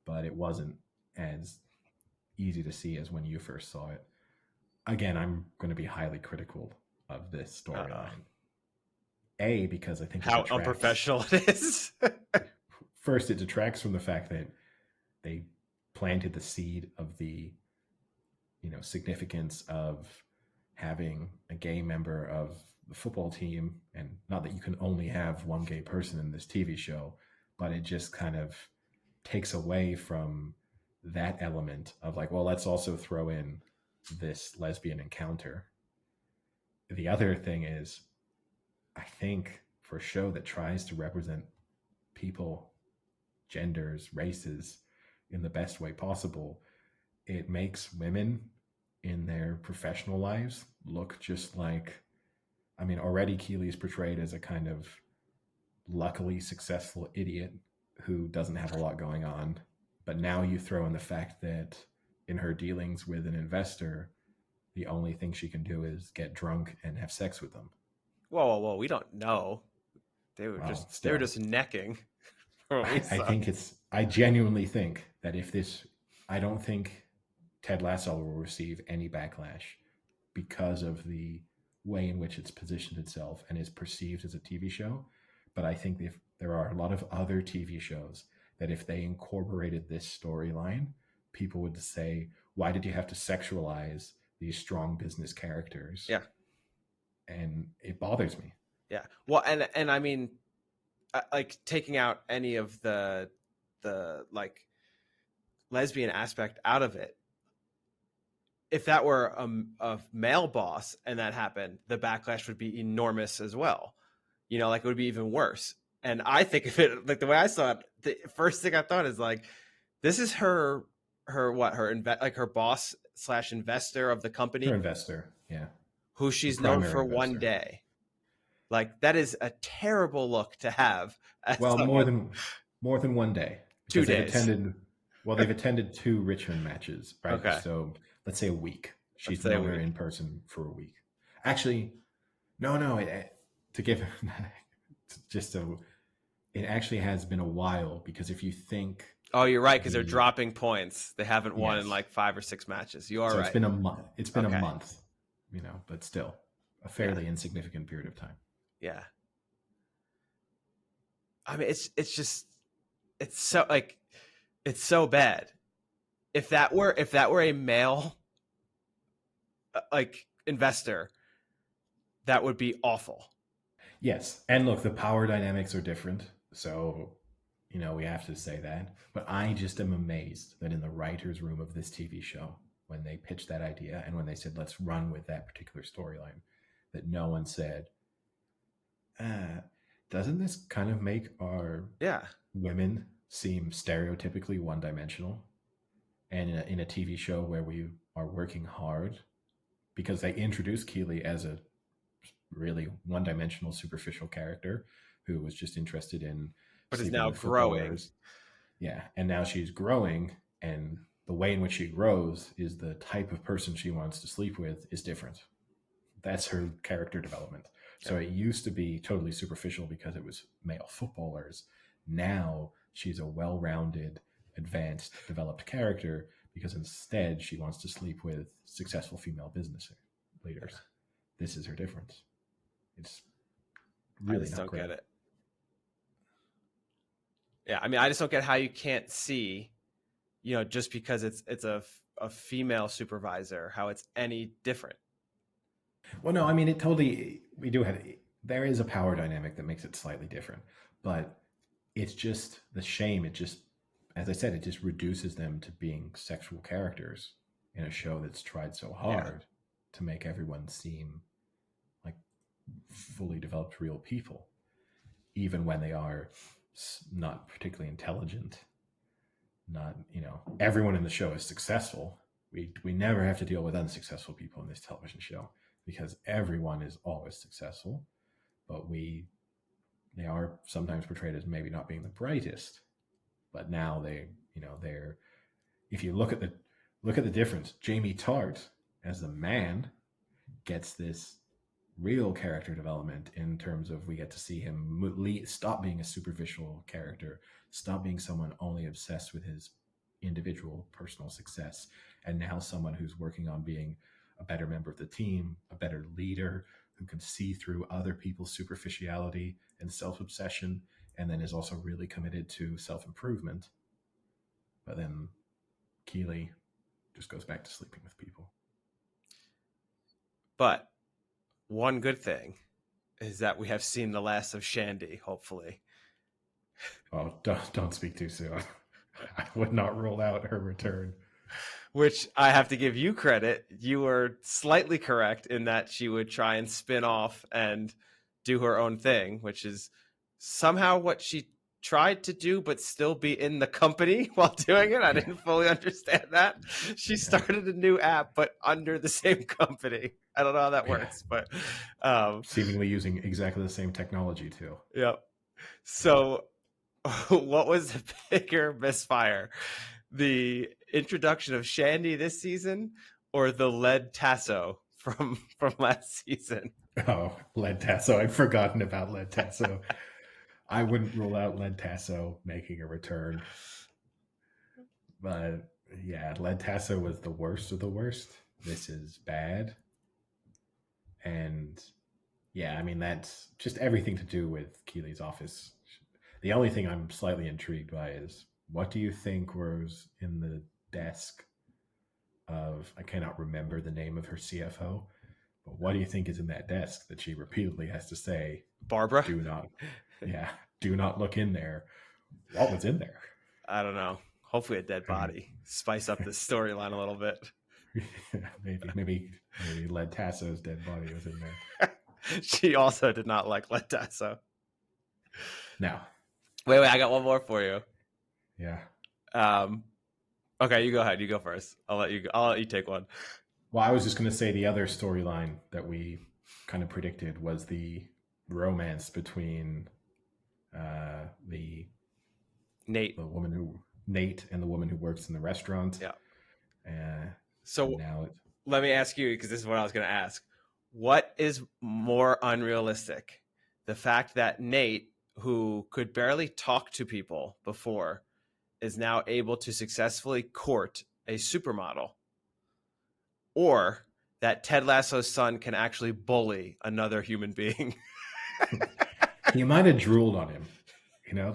But it wasn't as easy to see as when you first saw it. Again, I'm going to be highly critical of this storyline. Because I think how unprofessional it is. First, it detracts from the fact that they planted the seed of the, significance of having a gay member of the football team, and not that you can only have one gay person in this TV show, but it just kind of takes away from that element of like, well, let's also throw in this lesbian encounter. The other thing is, I think for a show that tries to represent people, genders, races in the best way possible, it makes women in their professional lives look just like, already Keeley is portrayed as a kind of luckily successful idiot who doesn't have a lot going on. But now you throw in the fact that in her dealings with an investor, the only thing she can do is get drunk and have sex with them. Whoa, we don't know. They were just necking. I genuinely think that I don't think Ted Lasso will receive any backlash because of the way in which it's positioned itself and is perceived as a TV show. But I think if there are a lot of other TV shows that if they incorporated this storyline, people would say, why did you have to sexualize these strong business characters? Yeah. And it bothers me. Yeah. Well, and I mean, like taking out any of the like lesbian aspect out of it. If that were a male boss and that happened, the backlash would be enormous as well. Like it would be even worse. And I think of it like the way I saw it, the first thing I thought is like, this is her boss / investor of the company. Her investor, yeah. Who she's known for investor. One day. Like that is a terrible look to have. Well, more than one day. 2 days. They've attended 2 Richmond matches, right? Okay. So let's say a week. She's known her in person for a week. Actually, no. It actually has been a while, because if you think, oh, you're right, because they're dropping points. They haven't won in like 5 or 6 matches. You are right. It's been a month. It's been a month, but still a fairly insignificant period of time. Yeah. I mean, it's so bad. If that were a male like investor, that would be awful. Yes. And look, the power dynamics are different. So, we have to say that. But I just am amazed that in the writer's room of this TV show, when they pitched that idea and when they said, let's run with that particular storyline, that no one said, doesn't this kind of make our women seem stereotypically one-dimensional? And in a TV show where we are working hard, because they introduced Keeley as a really one-dimensional, superficial character who was just interested in, but is now growing. Yeah, and now she's growing, and the way in which she grows is the type of person she wants to sleep with is different. That's her character development. So it used to be totally superficial because it was male footballers. Now she's a well-rounded, advanced, developed character because instead she wants to sleep with successful female business leaders. This is her difference. It's really I just not don't great. get it. Yeah, I mean, I just don't get how you can't see, just because it's a female supervisor, how it's any different. Well, no, I mean, there is a power dynamic that makes it slightly different, but it's just the shame. It just, as I said, it just reduces them to being sexual characters in a show that's tried so hard to make everyone seem like fully developed real people, even when they are not particularly intelligent. Not, everyone in the show is successful. We never have to deal with unsuccessful people in this television show because everyone is always successful, but they are sometimes portrayed as maybe not being the brightest. But now they're if you look at the difference, Jamie Tart as the man gets this real character development in terms of we get to see him stop being a superficial character, stop being someone only obsessed with his individual personal success, and now someone who's working on being a better member of the team, a better leader who can see through other people's superficiality and self-obsession, and then is also really committed to self-improvement. But then Keeley just goes back to sleeping with people. But one good thing is that we have seen the last of Shandy, hopefully. Oh, don't speak too soon. I would not rule out her return. Which I have to give you credit. You were slightly correct in that she would try and spin off and do her own thing, which is somehow what she tried to do, but still be in the company while doing it. I didn't fully understand that. She started a new app, but under the same company. I don't know how that works, but seemingly using exactly the same technology too. Yep. So what was the bigger misfire? The introduction of Shandy this season or the lead tasso from last season? Oh, lead tasso. I'd forgotten about lead tasso. I wouldn't rule out lead tasso making a return. But yeah, lead tasso was the worst of the worst. This is bad. And yeah, I mean, that's just everything to do with Keeley's office. The only thing I'm slightly intrigued by is what do you think was in the desk of, I cannot remember the name of her CFO, but what do you think is in that desk that she repeatedly has to say, Barbara? Do not look in there. What was in there? I don't know. Hopefully a dead body. Spice up the storyline a little bit. maybe Lead Tasso's dead body was in there. She also did not like Lead Tasso. No. Wait, I got one more for you. Yeah. Okay, you go ahead. You go first. I'll let you take one. Well, I was just going to say the other storyline that we kind of predicted was the romance between Nate and the woman who works in the restaurant. Yeah. So now let me ask you, because this is what I was going to ask. What is more unrealistic? The fact that Nate, who could barely talk to people before, is now able to successfully court a supermodel, or that Ted Lasso's son can actually bully another human being? He might have drooled on him.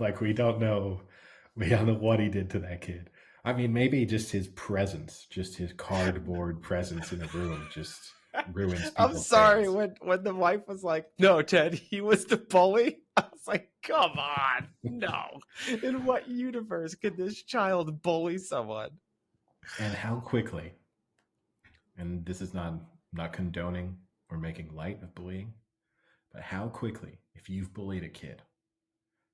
Like we don't know what he did to that kid. I mean, maybe just his presence, just his cardboard presence in the room just ruins people's I'm sorry, days. when the wife was like, no, Ted, he was the bully. I was like, come on, no. In what universe could this child bully someone? And how quickly, and this is not condoning or making light of bullying, but how quickly, if you've bullied a kid,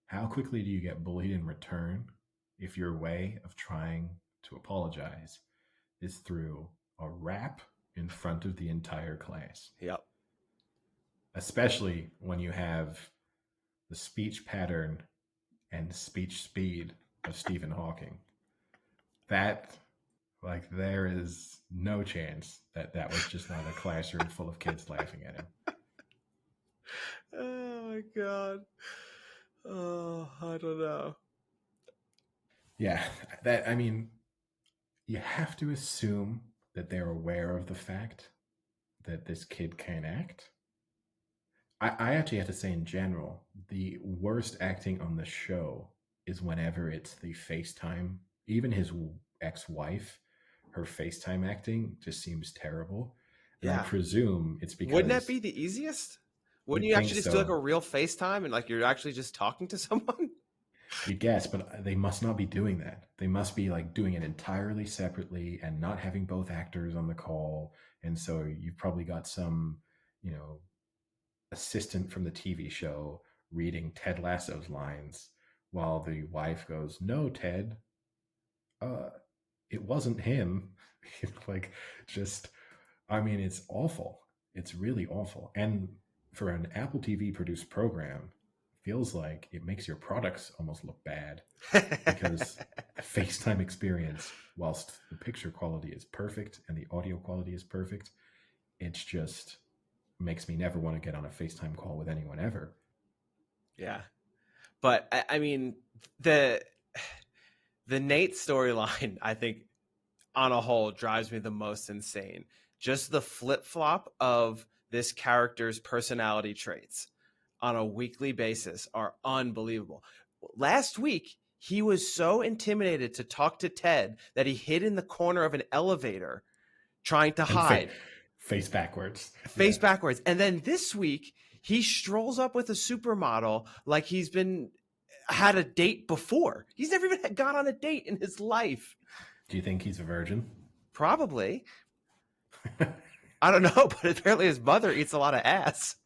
how quickly do you get bullied in return if your way of trying to apologize is through a rap in front of the entire class? Yep. Especially when you have the speech pattern and speech speed of Stephen Hawking. There is no chance that was just not a classroom full of kids laughing at him. Oh my God. Oh, I don't know. Yeah, you have to assume that they're aware of the fact that this kid can act. I actually have to say, in general, the worst acting on the show is whenever it's the FaceTime. Even his ex-wife, her FaceTime acting just seems terrible. And I presume it's because... Wouldn't that be the easiest? Wouldn't you actually just do like a real FaceTime and like you're actually just talking to someone? You guess, but they must not be doing that. They must be like doing it entirely separately and not having both actors on the call. And so you've probably got some, assistant from the TV show reading Ted Lasso's lines while the wife goes, "No, Ted, uh, it wasn't him." Like, just, I mean, it's awful. It's really awful. And for an Apple TV produced program, feels like it makes your products almost look bad because the FaceTime experience, whilst the picture quality is perfect and the audio quality is perfect, it's just makes me never want to get on a FaceTime call with anyone ever. Yeah. But I mean, the Nate storyline, I think, on a whole, drives me the most insane. Just the flip-flop of this character's personality traits on a weekly basis are unbelievable. Last week, he was so intimidated to talk to Ted that he hid in the corner of an elevator trying to hide. Face backwards. Face backwards. And then this week, he strolls up with a supermodel like he's had a date before. He's never even gone on a date in his life. Do you think he's a virgin? Probably. I don't know, but apparently his mother eats a lot of ass.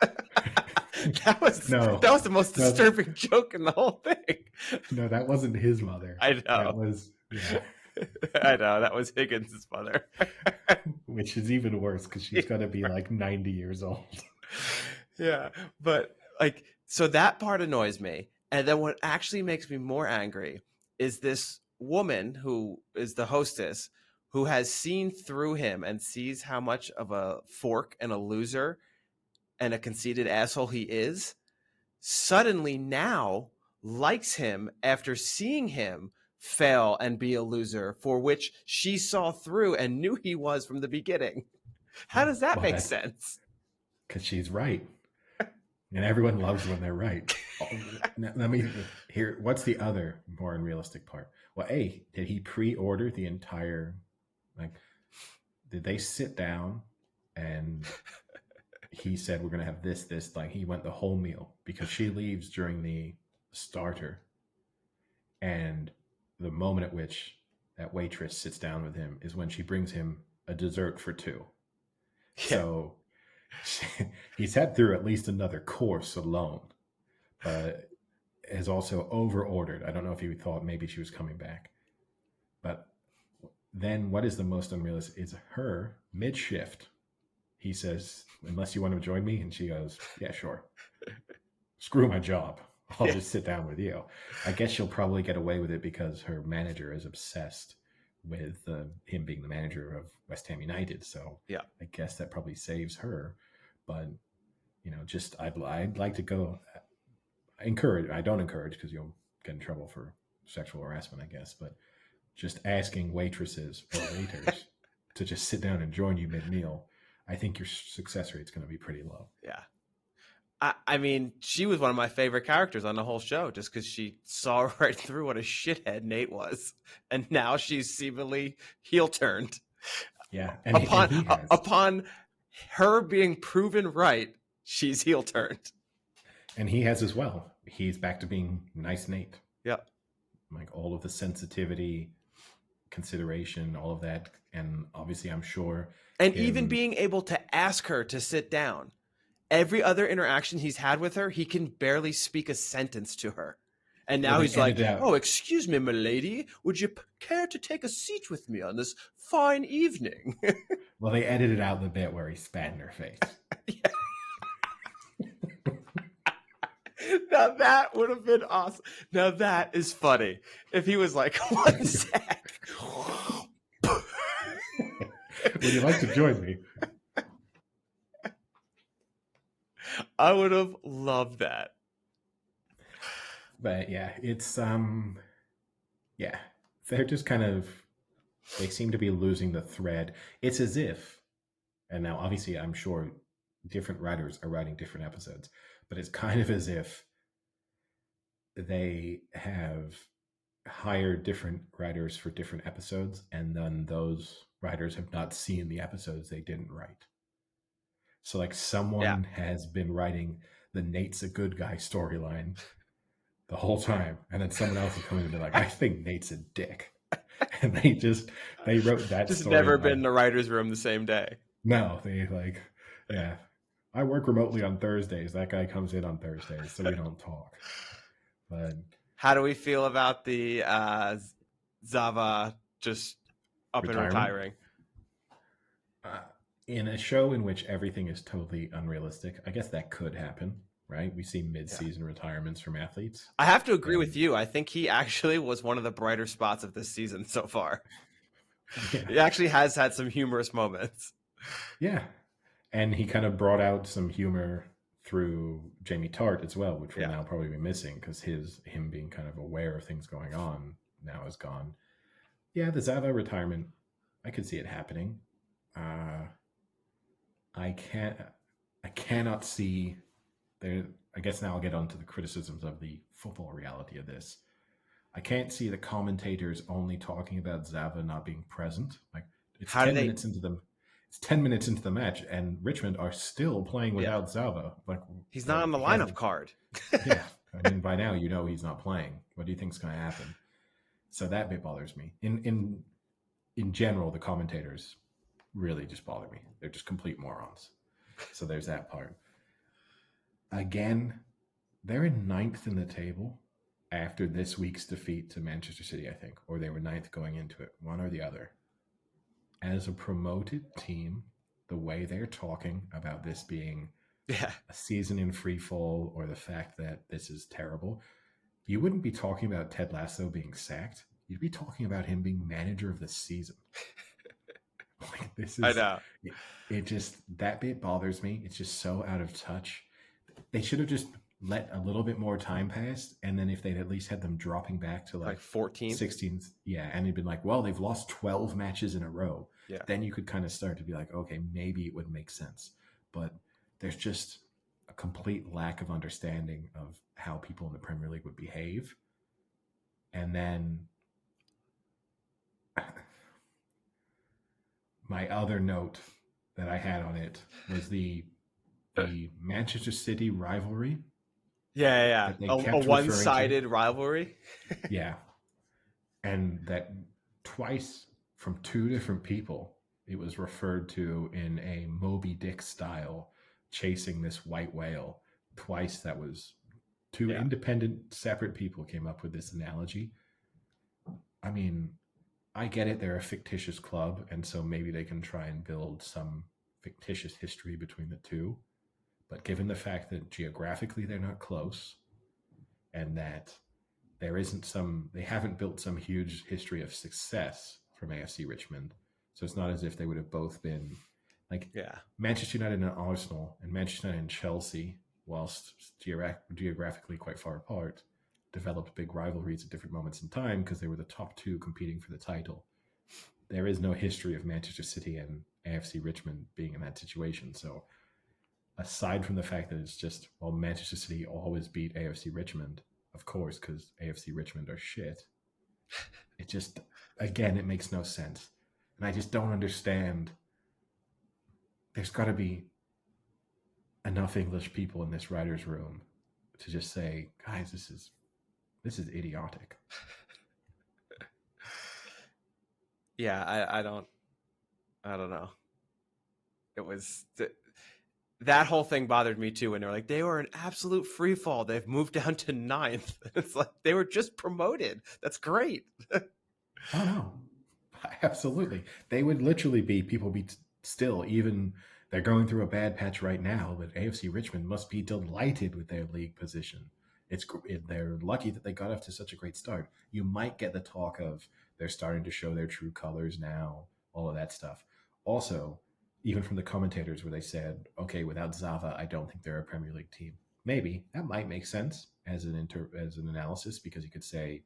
That was the most disturbing joke in the whole thing. No, that wasn't his mother. I know. That was, I know, that was Higgins' mother. Which is even worse because she's got to be like 90 years old. Yeah, but like, so that part annoys me. And then what actually makes me more angry is this woman who is the hostess who has seen through him and sees how much of a fork and a loser and a conceited asshole he is, suddenly now likes him after seeing him fail and be a loser, for which she saw through and knew he was from the beginning. How does that make sense? Because she's right. And everyone loves when they're right. Now, let me hear, what's the other more unrealistic part? Well, A, did he pre-order the entire, like, did they sit down and he said, we're going to have this, like he went the whole meal? Because she leaves during the starter. And the moment at which that waitress sits down with him is when she brings him a dessert for two. Yeah. So he's had through at least another course alone, but has also over-ordered. I don't know if he thought maybe she was coming back. But then what is the most unrealistic is her mid-shift. He says, unless you want to join me. And she goes, yeah, sure. Screw my job. I'll just sit down with you. I guess she'll probably get away with it because her manager is obsessed with him being the manager of West Ham United. So yeah, I guess that probably saves her. But, you know, just I'd like to go. I don't encourage because you'll get in trouble for sexual harassment, I guess. But just asking waitresses or waiters to just sit down and join you mid-meal, I think your success rate is going to be pretty low. Yeah. I mean, she was one of my favorite characters on the whole show just because she saw right through what a shithead Nate was. And now she's seemingly heel turned. Yeah. And upon her being proven right, she's heel turned. And he has as well. He's back to being nice Nate. Yeah. Like all of the sensitivity, consideration, all of that. And obviously, I'm sure. And even being able to ask her to sit down. Every other interaction he's had with her, he can barely speak a sentence to her. And now he's like, oh, excuse me, my lady, would you care to take a seat with me on this fine evening? Well, they edited out the bit where he spat in her face. Now that would have been awesome. Now that is funny. If he was like, one sec. Would you like to join me? I would have loved that. But yeah, it's they're just kind of, they seem to be losing the thread. It's as if, and now obviously I'm sure different writers are writing different episodes, but it's kind of as if they have hired different writers for different episodes, and then those writers have not seen the episodes they didn't write. So like someone has been writing the Nate's a good guy storyline the whole time. And then someone else is coming to be like, I think Nate's a dick. And they wrote that just story. Never been in the writer's room the same day. No, they like, yeah. I work remotely on Thursdays. That guy comes in on Thursdays, so we don't talk. But how do we feel about the Zava just up and retirement retiring? uh, in a show in which everything is totally unrealistic, I guess that could happen, right? We see Yeah. mid-season retirements from athletes. I have to agree And with you. I think he actually was one of the brighter spots of this season so far. yeah, He actually has had some humorous moments. yeah, and he kind of brought out some humor through Jamie Tart as well, which will now probably be missing because him being kind of aware of things going on now is gone. Yeah, the Zava retirement, I could see it happening. I cannot see there. I guess now I'll get onto the criticisms of the football reality of this. I can't see the commentators only talking about Zava not being present. Like it's How do 10 they? minutes into the it's 10 minutes into the match and Richmond are still playing Yeah, without Zava. Like he's not on the he lineup hasn't. card. Yeah, I mean by now you know he's not playing. What do you think's going to happen? So that bit bothers me. In general, the commentators really just bother me. They're just complete morons. So there's that part. Again, they're in ninth in the table after this week's defeat to Manchester City, I think, or they were ninth going into it, one or the other. As a promoted team, the way they're talking about this being Yeah, a season in free fall or the fact that this is terrible, you wouldn't be talking about Ted Lasso being sacked. You'd be talking about him being manager of the season. Like this I is know. it just that bit bothers me. It's just so out of touch. They should have just let a little bit more time pass, and then if they'd at least had them dropping back to Like like 14th. 16th, yeah, and it'd been like, well, they've lost 12 matches in a row. Yeah. Then you could kind of start to be like, okay, maybe it would make sense. But there's just a complete lack of understanding of how people in the Premier League would behave. And then my other note that I had on it was the Manchester City rivalry. Yeah. That they A kept one-sided rivalry. Yeah. And that twice from two different people, it was referred to in a Moby Dick style, chasing this white whale. Twice that was two independent, separate people came up with this analogy. I mean, I get it. They're a fictitious club, and so maybe they can try and build some fictitious history between the two. But given the fact that geographically they're not close, and that they haven't built some huge history of success from AFC Richmond, so it's not as if they would have both been like Manchester United and Arsenal and Manchester United and Chelsea, whilst geographically quite far apart, developed big rivalries at different moments in time because they were the top two competing for the title. There is no history of Manchester City and AFC Richmond being in that situation. So aside from the fact that it's just, well, Manchester City always beat AFC Richmond, of course, because AFC Richmond are shit. It just, again, it makes no sense. And I just don't understand. There's got to be enough English people in this writer's room to just say, guys, this is idiotic. Yeah, I don't know. It was that whole thing bothered me too when they're like, they were an absolute free fall. They've moved down to ninth. It's like they were just promoted. That's great. Oh no, absolutely. They would literally be still, even they're going through a bad patch right now, but AFC Richmond must be delighted with their league position. They're lucky that they got off to such a great start. You might get the talk of they're starting to show their true colors now, all of that stuff. Also, even from the commentators where they said, okay, without Zava, I don't think they're a Premier League team. Maybe that might make sense as an analysis, because you could say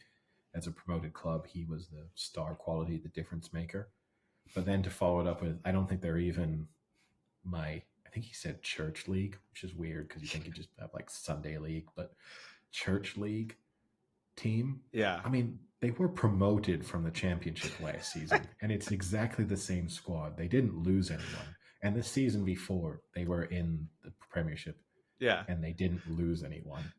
as a promoted club, he was the star quality, the difference maker. But then to follow it up with, I don't think they're even I think he said church league, which is weird because you think you just have like Sunday league, but church league team. Yeah. I mean, they were promoted from the championship last season, and it's exactly the same squad. They didn't lose anyone. And the season before, they were in the Premiership. Yeah. And they didn't lose anyone.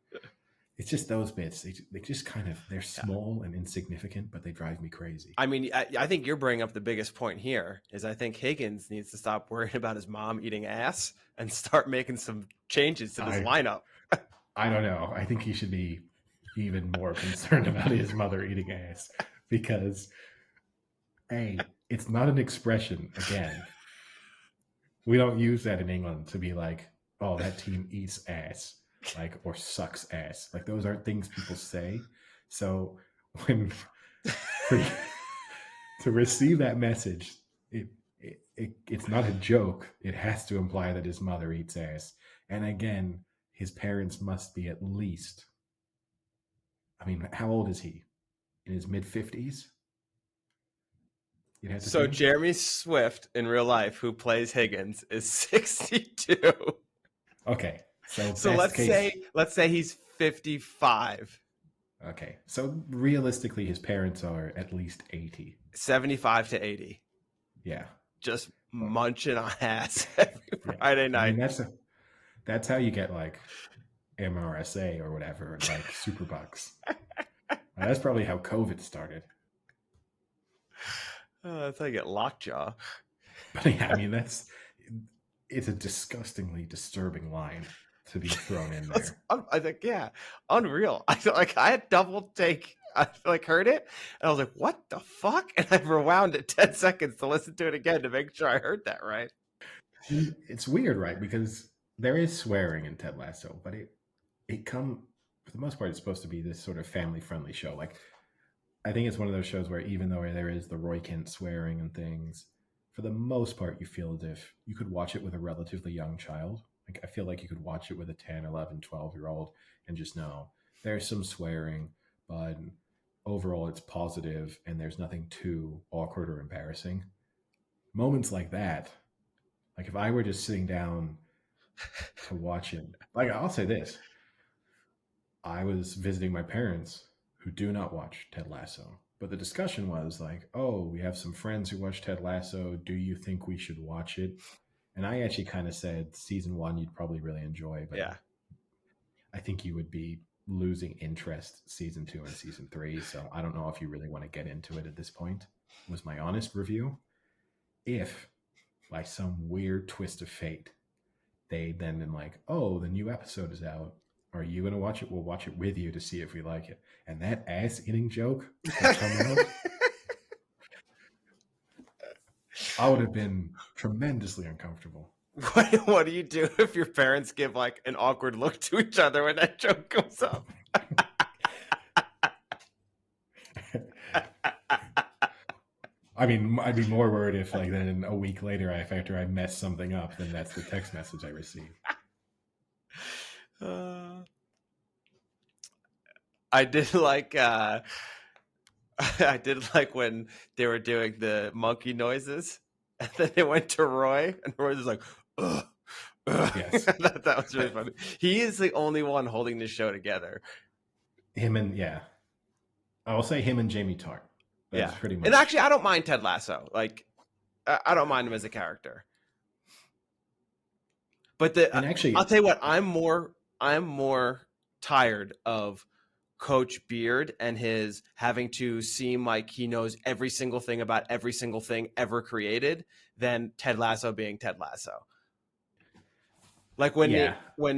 it's just those bits. They just kind of, they're small and insignificant, but they drive me crazy. I mean, I think you're bringing up the biggest point here is I think Higgins needs to stop worrying about his mom eating ass and start making some changes to this lineup. I don't know. I think he should be even more concerned about his mother eating ass because, hey, it's not an expression. Again, we don't use that in England to be like, oh, that team eats ass, like, or sucks ass. Like, those aren't things people say. So when to receive that message, it's not a joke. It has to imply that his mother eats ass. And again, his parents must be at least, I mean, how old is he? In his mid-50s? So Jeremy Swift in real life, who plays Higgins, is 62. Okay. So let's say he's 55. Okay. So realistically, his parents are at least 80. 75 to 80. Yeah. Just munching on ass every Friday night. I mean, that's how you get like MRSA or whatever, like Superbugs. That's probably how COVID started. That's how you get lockjaw. But yeah, I mean, it's a disgustingly disturbing line to be thrown in there. I think, yeah, unreal. I feel like I had double take. I heard it and I was like, what the fuck? And I rewound it 10 seconds to listen to it again to make sure I heard that right. It's weird, right? Because there is swearing in Ted Lasso, but for the most part, it's supposed to be this sort of family-friendly show. Like, I think it's one of those shows where even though there is the Roy Kent swearing and things, for the most part, you feel as if you could watch it with a relatively young child. Like, I feel like you could watch it with a 10, 11, 12-year-old and just know there's some swearing, but overall it's positive and there's nothing too awkward or embarrassing. Moments like that, like if I were just sitting down to watch it, like I'll say this, I was visiting my parents who do not watch Ted Lasso, but the discussion was like, oh, we have some friends who watch Ted Lasso. Do you think we should watch it? And I actually kind of said season 1 you'd probably really enjoy, but yeah, I think you would be losing interest season 2 and season 3. So I don't know if you really want to get into it at this point, was my honest review. If by some weird twist of fate, they then been like, oh, the new episode is out. Are you going to watch it? We'll watch it with you to see if we like it. And that ass-eating joke that come out, I would have been tremendously uncomfortable. What do you do if your parents give like an awkward look to each other when that joke comes up? I mean, I'd be more worried if like then a week later, after I mess something up, then that's the text message I receive. I did like when they were doing the monkey noises, and then it went to Roy, and Roy was like, ugh. Yes. that was really funny. He is the only one holding this show together. I will say him and Jamie Tart. That's pretty much. And actually, I don't mind Ted Lasso. Like, I don't mind him as a character. But I'll tell you what, I'm more tired of Coach Beard and his having to seem like he knows every single thing about every single thing ever created than Ted Lasso being Ted Lasso. Like when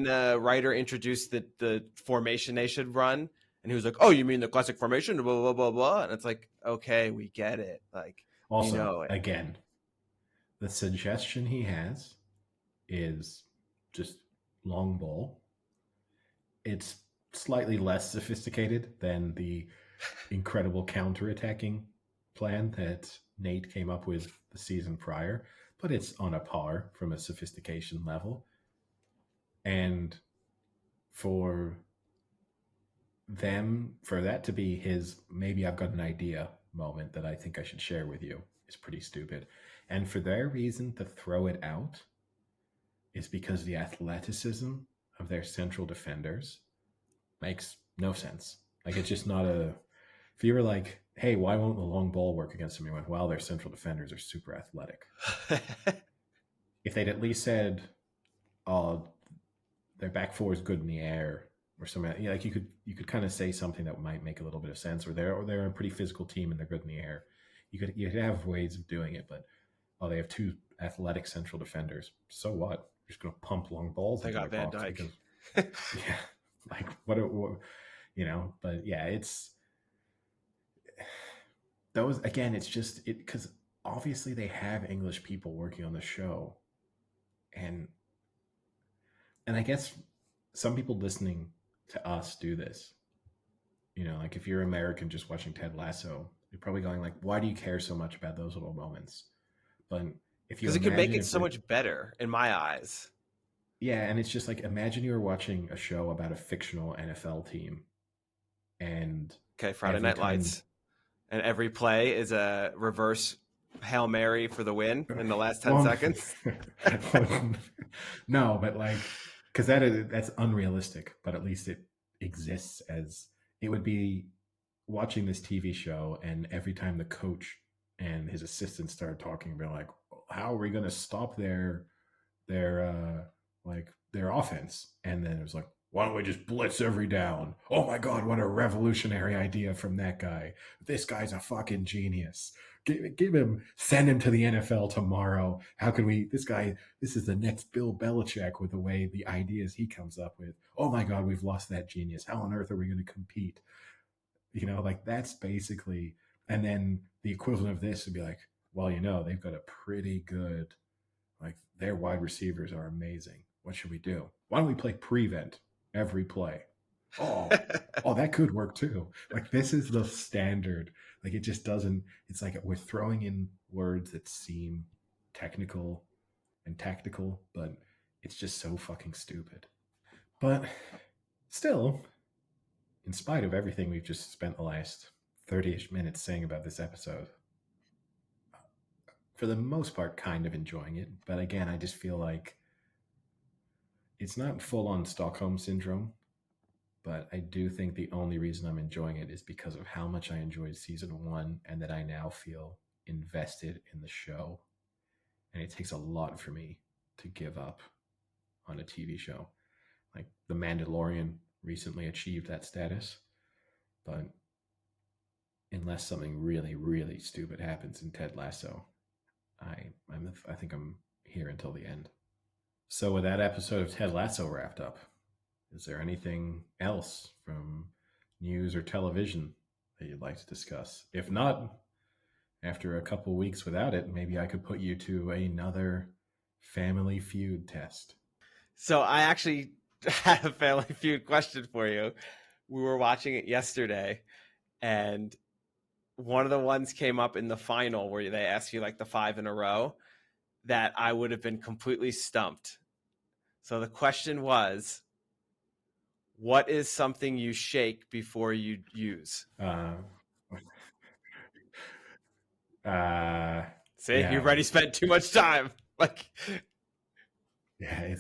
the writer introduced the formation they should run, and he was like, "Oh, you mean the classic formation?" Blah blah blah blah. And it's like, okay, we get it. Like, also, you know it. Again, the suggestion he has is just long ball. It's slightly less sophisticated than the incredible counterattacking plan that Nate came up with the season prior, but it's on a par from a sophistication level. And for that to be his maybe I've got an idea moment that I think I should share with you is pretty stupid. And for their reason to throw it out is because the athleticism of their central defenders makes no sense. Like, it's just not if you were like, hey, why won't the long ball work against them? You went, well, their central defenders are super athletic. If they'd at least said, oh, their back four is good in the air, or some, like you could kind of say something that might make a little bit of sense, or they're a pretty physical team and they're good in the air. You could have ways of doing it, but they have two athletic central defenders. So what? You're just gonna pump long balls They into got their Van box Dyke. because yeah, like what but yeah, it's those again. It's just it because obviously they have English people working on the show, and I guess some people listening to us do this. Like if you're American just watching Ted Lasso, you're probably going like, "Why do you care so much about those little moments?" But if you Because it could make imagine it if so the much better in my eyes. yeah, and it's just like imagine you were watching a show about a fictional NFL team, and Okay, Friday every Night time Lights. And every play is a reverse Hail Mary for the win in the last 10 well, seconds. no, but like because that's unrealistic, but at least it exists as it would be watching this TV show, and every time the coach and his assistant started talking, be like, "How are we going to stop their their offense?" And then it was like, "Why don't we just blitz every down?" Oh my god, what a revolutionary idea from that guy! This guy's a fucking genius. Send him to the NFL tomorrow. How can we? This guy, this is the next Bill Belichick with the way the ideas he comes up with. Oh my god, we've lost that genius. How on earth are we going to compete? Like that's basically, and then the equivalent of this would be like, well, they've got a pretty good, like their wide receivers are amazing. What should we do? Why don't we play prevent every play? Oh, that could work too. Like this is the standard. Like it just doesn't, it's like we're throwing in words that seem technical and tactical, but it's just so fucking stupid. But still, in spite of everything we've just spent the last 30-ish minutes saying about this episode, for the most part, kind of enjoying it. But again, I just feel like it's not full on Stockholm syndrome, but I do think the only reason I'm enjoying it is because of how much I enjoyed season one and that I now feel invested in the show. And it takes a lot for me to give up on a TV show. Like The Mandalorian recently achieved that status, but unless something really, really stupid happens in Ted Lasso, I think I'm here until the end. So with that episode of Ted Lasso wrapped up, is there anything else from news or television that you'd like to discuss? If not, after a couple weeks without it, maybe I could put you to another Family Feud test. So I actually had a Family Feud question for you. We were watching it yesterday, and one of the ones came up in the final where they ask you like the 5 in a row that I would have been completely stumped. So the question was, what is something you shake before you use? See, Yeah, you've already spent too much time. Like, yeah,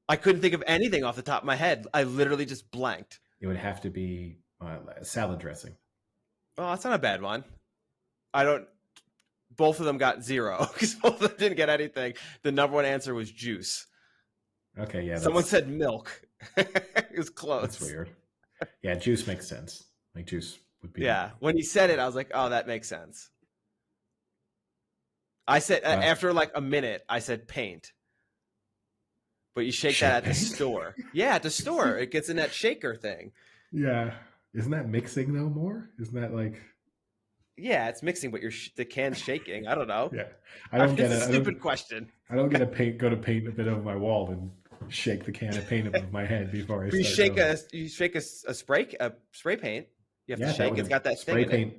I couldn't think of anything off the top of my head. I literally just blanked. it would have to be salad dressing. Oh, that's not a bad one. Both of them got 0 because both of them didn't get anything. The number one answer was juice. Okay, yeah. Someone said milk. It was close. That's weird. Yeah, juice makes sense. Like juice would be. Yeah, when he said it, I was like, oh, that makes sense. I said, after like a minute, I said paint. But you shake that at the store. Yeah, at the store. It gets in that shaker thing. Yeah. Isn't that mixing though more? Isn't that like... Yeah, it's mixing, but the can's shaking. I don't know. Yeah. I don't get it. It's a stupid question. I don't get to go to paint a bit over my wall and shake the can of paint above my head before I start. You shake a spray paint. You have to shake. It's got that spray thing paint.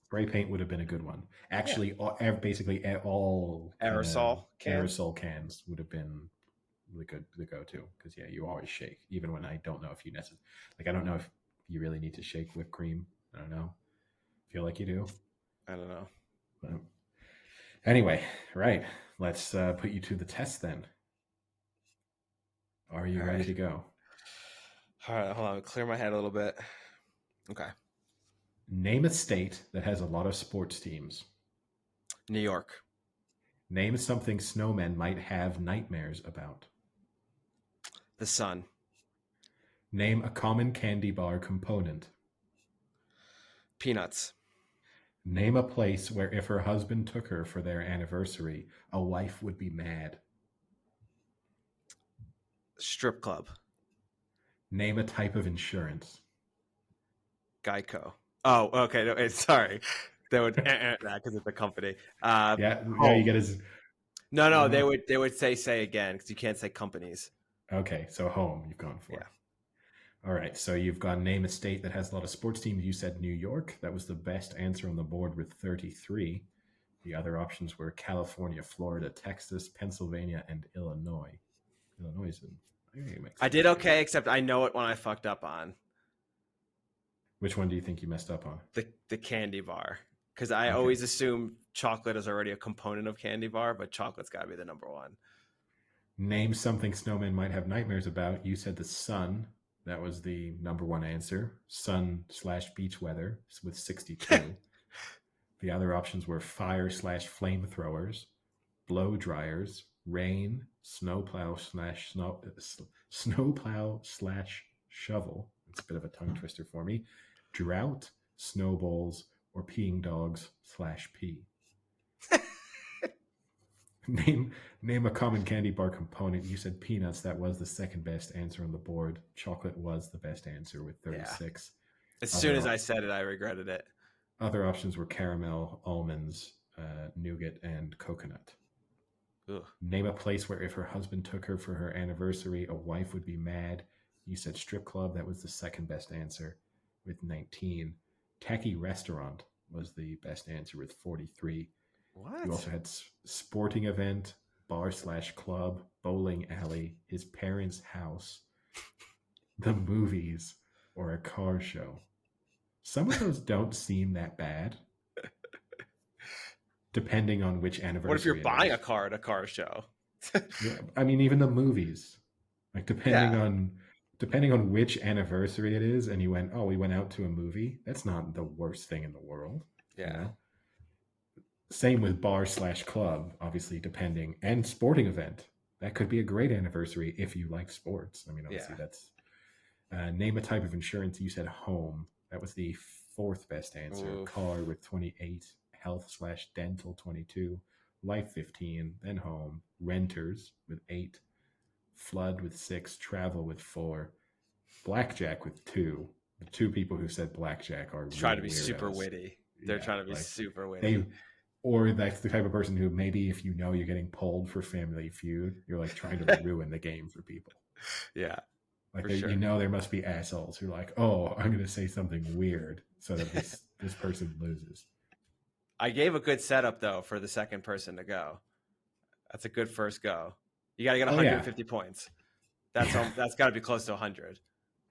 Spray paint would have been a good one. Actually, basically all aerosol cans would have been really good to go to, because you always shake, even when I don't know if you necessarily, like, I don't know if you really need to shake whipped cream. I don't know. Feel like you do. I don't know. But anyway, right. Let's put you to the test then. Are you ready to go? All right, hold on. Clear my head a little bit. Okay. Name a state that has a lot of sports teams. New York. Name something snowmen might have nightmares about. The sun. Name a common candy bar component. Peanuts. Name a place where if her husband took her for their anniversary, a wife would be mad. Strip club. Name a type of insurance. Geico. Oh, okay. No, sorry. They would because it's a company. Yeah, you get his. No. They would say again because you can't say companies. Okay, so home you've gone for. Yeah. All right, so you've gone name a state that has a lot of sports teams. You said New York. That was the best answer on the board with 33. The other options were California, Florida, Texas, Pennsylvania, and Illinois. Illinois is I did okay, except I know it when I fucked up on. Which one do you think you messed up on? The candy bar. Because I always assume chocolate is already a component of candy bar, but chocolate's got to be the number one. Name something snowmen might have nightmares about. You said the sun. That was the number one answer. Sun/beach weather with 62. The other options were fire/flamethrowers, blow dryers, rain, snowplow/shovel. It's a bit of a tongue twister for me. Drought, snowballs, or peeing dogs/pee. Name a common candy bar component. You said peanuts. That was the second best answer on the board. Chocolate was the best answer with 36. Yeah. As soon as I said it, I regretted it. Other options were caramel, almonds, nougat, and coconut. Ugh. Name a place where if her husband took her for her anniversary, a wife would be mad. You said strip club. That was the second best answer with 19. Tacky restaurant was the best answer with 43. What? You also had sporting event, bar/club, bowling alley, his parents' house, the movies, or a car show. Some of those don't seem that bad, depending on which anniversary. What if you're buying a car at a car show? Yeah, I mean, even the movies, like depending on which anniversary it is, and you went, we went out to a movie. That's not the worst thing in the world. Yeah. You know? Same with bar/club, obviously, depending, and sporting event. That could be a great anniversary if you like sports. I mean, obviously that's name a type of insurance. You said home. That was the fourth best answer. Oof. Car with 28, health/dental 22, life 15, then home, renters with 8, flood with 6, travel with 4, blackjack with 2. The two people who said blackjack are trying to be weirdos. super witty. They're trying to be super witty. Or that's the type of person who maybe if you know you're getting pulled for Family Feud, you're like trying to ruin the game for people. Yeah. Like you know there must be assholes who are like, I'm going to say something weird so that this person loses. I gave a good setup, though, for the second person to go. That's a good first go. You got to get 150 points. That's got to be close to 100.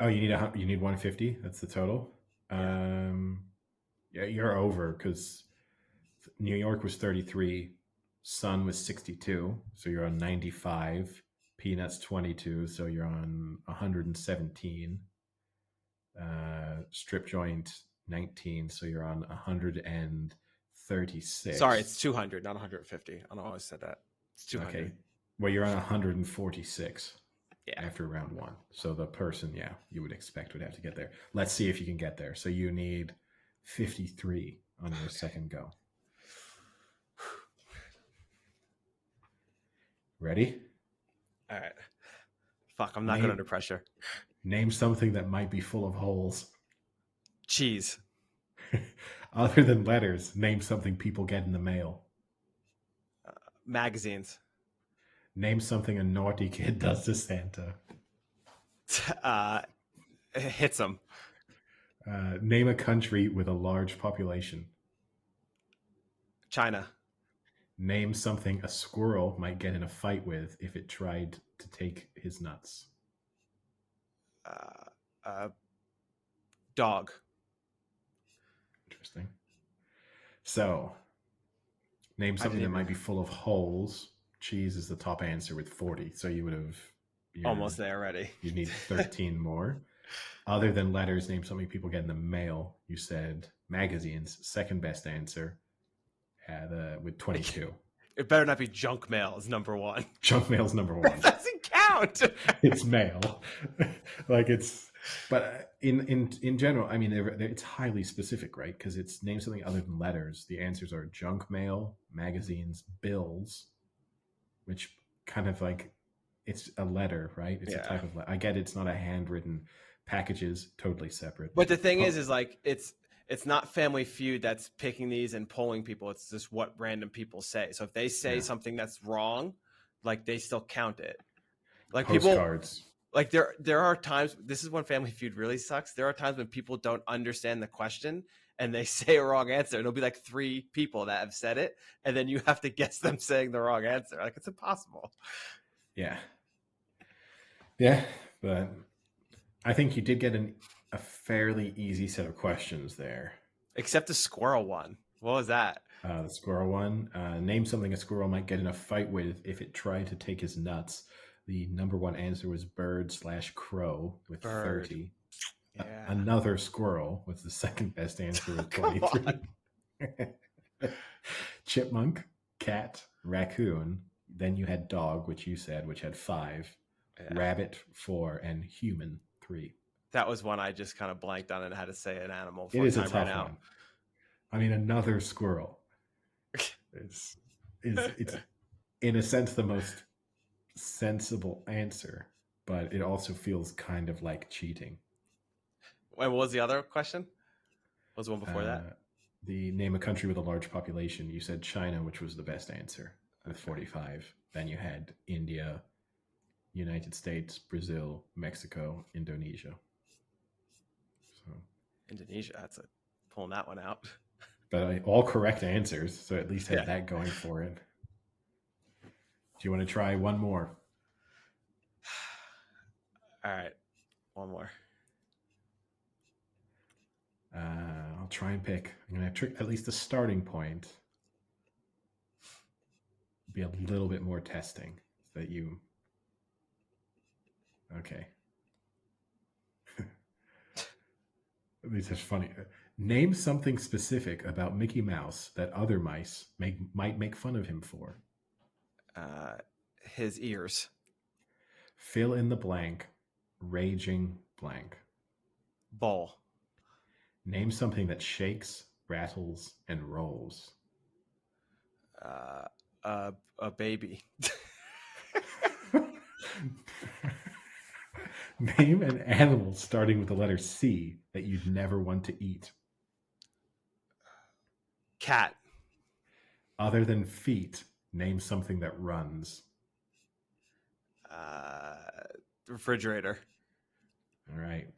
Oh, you need 150? That's the total? Yeah, you're over because New York was 33, Sun was 62, so you're on 95, Peanuts 22, so you're on 117, Strip Joint 19, so you're on 136. Sorry, it's 200, not 150. I don't know why I said that. It's 200. Okay, well, you're on 146 after round 1. So the person, you would expect would have to get there. Let's see if you can get there. So you need 53 on your second go. Ready? All right. Fuck, I'm not good under pressure. Name something that might be full of holes. Cheese. Other than letters, name something people get in the mail. Magazines. Name something a naughty kid does to Santa. Hits them. Name a country with a large population. China. Name something a squirrel might get in a fight with if it tried to take his nuts. Dog. Interesting. So, name something that might be full of holes. Cheese is the top answer with 40. So you would have... almost there already. You need 13 more. Other than letters, name something people get in the mail. You said magazines. Second best answer. With 22. It better not be junk mail is number 1. Junk mail's number 1. That doesn't count. It's mail. Like it's But in general, I mean, it's highly specific, right? Because it's name something other than letters. The answers are junk mail, magazines, bills, which kind of like it's a letter, right? It's a type of letter. I get it's not a handwritten packages, totally separate. But the thing is like it's not Family Feud that's picking these and polling people. It's just what random people say. So if they say something that's wrong, like they still count it. Like postcards. People, like there are times. This is when Family Feud really sucks. There are times when people don't understand the question and they say a wrong answer. And it'll be like 3 people that have said it, and then you have to guess them saying the wrong answer. Like it's impossible. Yeah, but I think you did get a fairly easy set of questions there. Except the squirrel one. What was that? The squirrel one. Name something a squirrel might get in a fight with if it tried to take his nuts. The number one answer was bird/crow with 30. Yeah. Another squirrel was the second best answer with 23. Chipmunk, cat, raccoon. Then you had dog, which you said, which had 5. Rabbit, 4, and human, 3. That was one I just kind of blanked on and had to say an animal. It is a tough one. I mean, another squirrel. It's in a sense the most sensible answer, but it also feels kind of like cheating. Wait, what was the other question? What was the one before that? The name a country with a large population. You said China, which was the best answer with 45. Then you had India, United States, Brazil, Mexico, Indonesia. So Indonesia, that's pulling that one out. But all correct answers, so at least had that going for it. Do you want to try one more? All right, one more. I'll try and pick. I'm going to trick at least the starting point. Be a little bit more testing so that you. Okay. These are funny. Name something specific about Mickey Mouse that other mice might make fun of him for. His ears. Fill in the blank. Raging blank. Bowl. Name something that shakes, rattles, and rolls. A baby. Name an animal starting with the letter C that you'd never want to eat. Cat. Other than feet, name something that runs. Refrigerator. All right.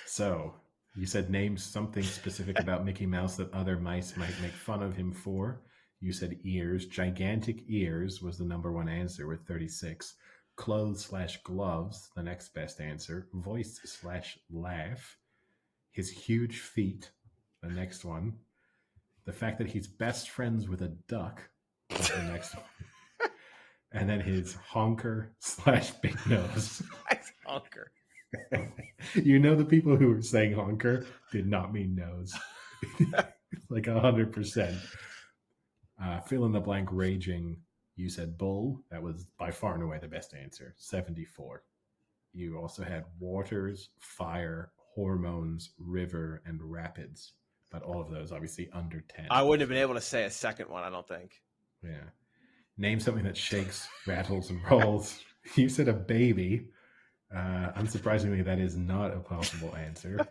So you said name something specific about Mickey Mouse that other mice might make fun of him for. You said ears. Gigantic ears was the number one answer with 36. Clothes/gloves, the next best answer. Voice/laugh. His huge feet, the next one. The fact that he's best friends with a duck was the next one. And then his honker/big nose. Honker. You know, the people who were saying honker did not mean nose. Like 100%. Fill in the blank. Raging. You said bull. That was by far and away the best answer. 74. You also had waters, fire, hormones, river, and rapids. But all of those obviously under 10. I wouldn't have been able to say a second one, I don't think. Yeah. Name something that shakes, rattles, and rolls. You said a baby. Unsurprisingly, that is not a possible answer.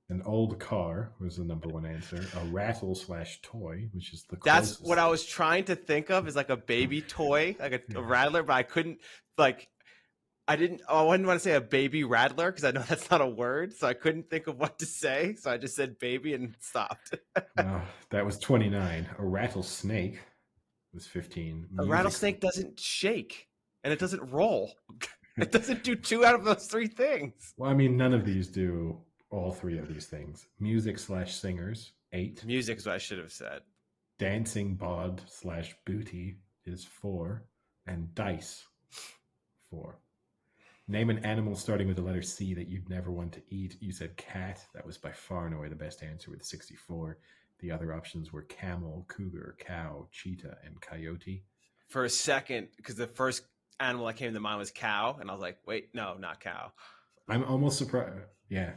An old car was the number one answer. A rattle/toy, which is the closest. That's what I was trying to think of, is like a baby toy, like a rattler, but I couldn't, like, I wouldn't want to say a baby rattler because I know that's not a word, so I couldn't think of what to say, so I just said baby and stopped. That was 29. A rattlesnake was 15. A rattlesnake doesn't shake, and it doesn't roll. It doesn't do 2 out of those 3 things. Well, I mean, none of these do all 3 of these things. Music/singers, 8. Music is what I should have said. Dancing bod/booty is 4. And dice, 4. Name an animal starting with the letter C that you'd never want to eat. You said cat. That was by far and away the best answer with 64. The other options were camel, cougar, cow, cheetah, and coyote. For a second, because the first animal that came to mind was cow, and I was like, wait, no, not cow. I'm almost surprised. Yeah,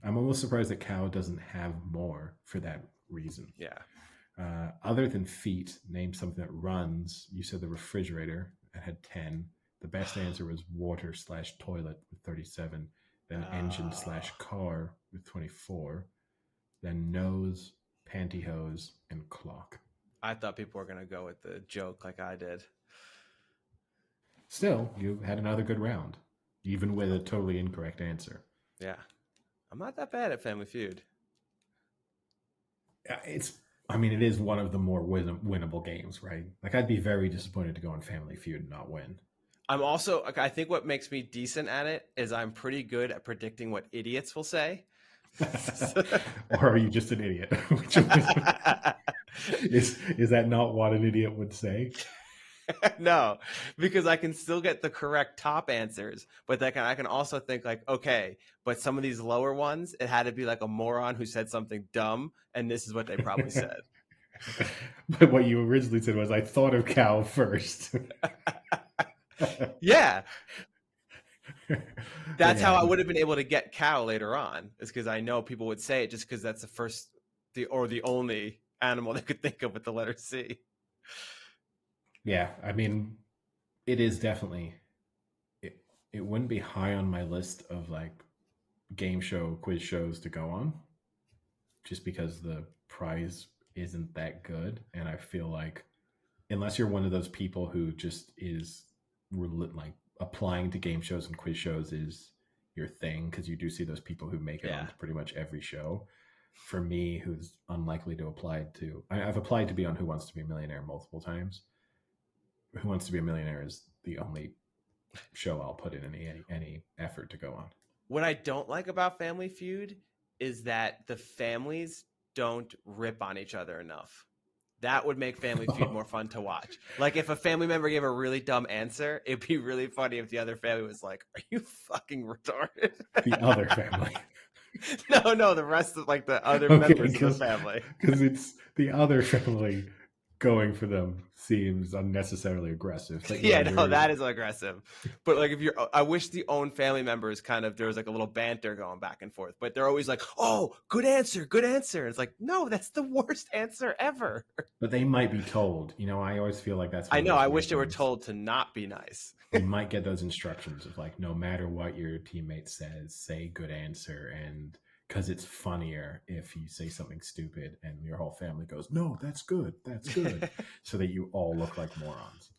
I'm almost surprised that cow doesn't have more for that reason. Yeah. Other than feet, name something that runs. You said the refrigerator. It had 10. The best answer was water slash toilet with 37. Then engine slash car with 24. Then nose, pantyhose, and clock. I thought people were going to go with the joke like I did. Still, you had another good round, even with a totally incorrect answer. Yeah. I'm not that bad at Family Feud. It is one of the more winnable games, right? Like, I'd be very disappointed to go on Family Feud and not win. I think what makes me decent at it is I'm pretty good at predicting what idiots will say. Or are you just an idiot? Is that not what an idiot would say? No, because I can still get the correct top answers, but I can also think like, okay, but some of these lower ones, it had to be like a moron who said something dumb, and this is what they probably said. But what you originally said was, I thought of cow first. Yeah. That's how I would have been able to get cow later on, is because I know people would say it just because that's the only animal they could think of with the letter C. Yeah, I mean, it is definitely, it wouldn't be high on my list of like game show quiz shows to go on, just because the prize isn't that good. And I feel like unless you're one of those people who just is like applying to game shows and quiz shows is your thing, because you do see those people who make it onto pretty much every show. For me, who's unlikely to apply to, I've applied to be on Who Wants to Be a Millionaire multiple times. Who Wants to Be a Millionaire is the only show I'll put in any effort to go on. What I don't like about Family Feud is that the families don't rip on each other enough. That would make Family Feud more fun to watch. Like, if a family member gave a really dumb answer, it'd be really funny if the other family was like, "Are you fucking retarded?" The other family. No, the rest of like the other members of the family. Because it's the other family going for them seems unnecessarily aggressive. Yeah, no, that is aggressive. But like, I wish the own family members there was like a little banter going back and forth, but they're always like, "Oh, good answer, good answer." And it's like, no, that's the worst answer ever. But they might be told. I always feel like that's. I know. I wish they were told to not be nice. You might get those instructions of like, no matter what your teammate says, say good answer, and because it's funnier if you say something stupid and your whole family goes, "No, that's good, so that you all look like morons.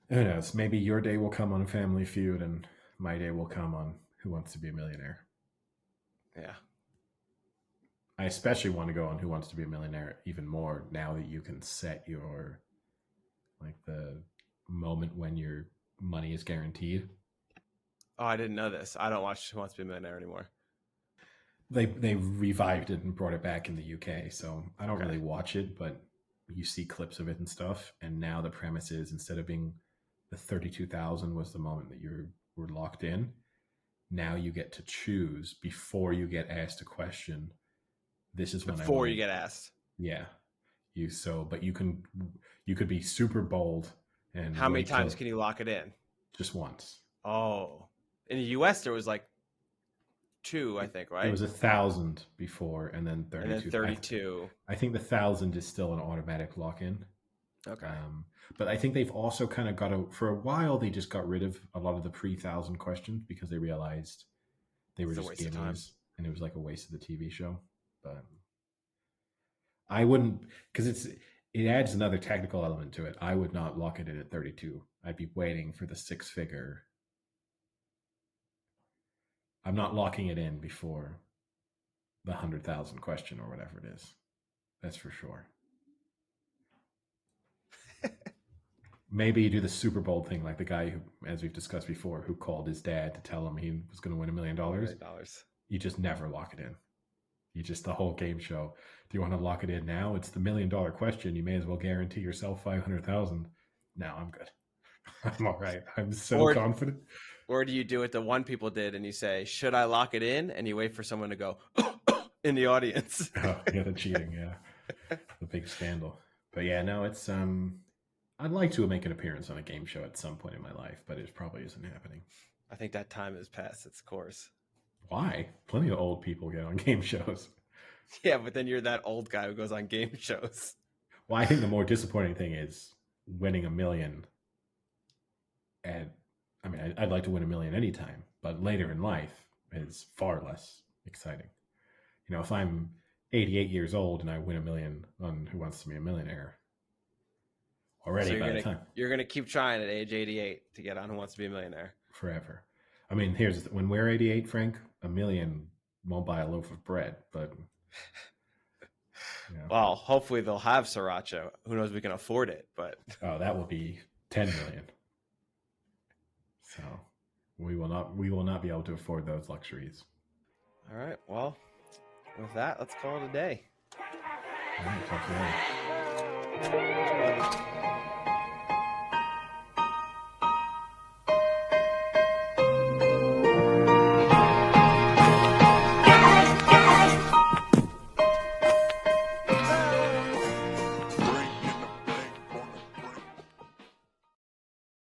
Who knows? Maybe your day will come on Family Feud and my day will come on Who Wants to Be a Millionaire. Yeah. I especially want to go on Who Wants to Be a Millionaire even more now that you can set your, like, the moment when your money is guaranteed. Oh, I didn't know this. I don't watch Who Wants to Be a Millionaire anymore. They revived it and brought it back in the UK, so I don't really watch it, but you see clips of it and stuff. And now the premise is, instead of being the 32,000 was the moment that you were locked in, now you get to choose before you get asked a question. This is when before you get asked. Yeah, but you could be super bold. And how many times can you lock it in? Just once. Oh, in the US there was like 2, I think, right? It was 1,000 before, and then 32. And then 32. I think the 1,000 is still an automatic lock-in. Okay. But I think they've also kind of for a while, they just got rid of a lot of the pre-1,000 questions because they realized they were just gimmies, and it was like a waste of the TV show. But I wouldn't, because it adds another technical element to it. I would not lock it in at 32. I'd be waiting for the 6-figure. I'm not locking it in before the 100,000 question or whatever it is. That's for sure. Maybe you do the super bold thing, like the guy who, as we've discussed before, who called his dad to tell him he was going to win $1 million. You just never lock it in. You just, the whole game show. Do you want to lock it in now? It's the $1 million question. You may as well guarantee yourself 500,000. No, I'm good. I'm all right. I'm so confident. Or do you do what the one people did and you say, "Should I lock it in?" And you wait for someone to go in the audience. Oh, yeah, the cheating, yeah. The big scandal. But yeah, no, it's I'd like to make an appearance on a game show at some point in my life, but it probably isn't happening. I think that time has passed its course. Why? Plenty of old people get on game shows. Yeah, but then you're that old guy who goes on game shows. Well, I think the more disappointing thing is winning $1 million. And I mean, I'd like to win $1 million anytime, but later in life is far less exciting. You know, if I'm 88 years old and I win $1 million on Who Wants to Be a Millionaire, already So by the time you're gonna keep trying at age 88 to get on Who Wants to Be a Millionaire forever. I mean, when we're 88, Frank, $1 million won't buy a loaf of bread, but you know. Well, hopefully they'll have sriracha. Who knows? We can afford it, but that will be 10 million. So we will not be able to afford those luxuries. All right. Well, with that, let's call it a day. All right. Talk to you later.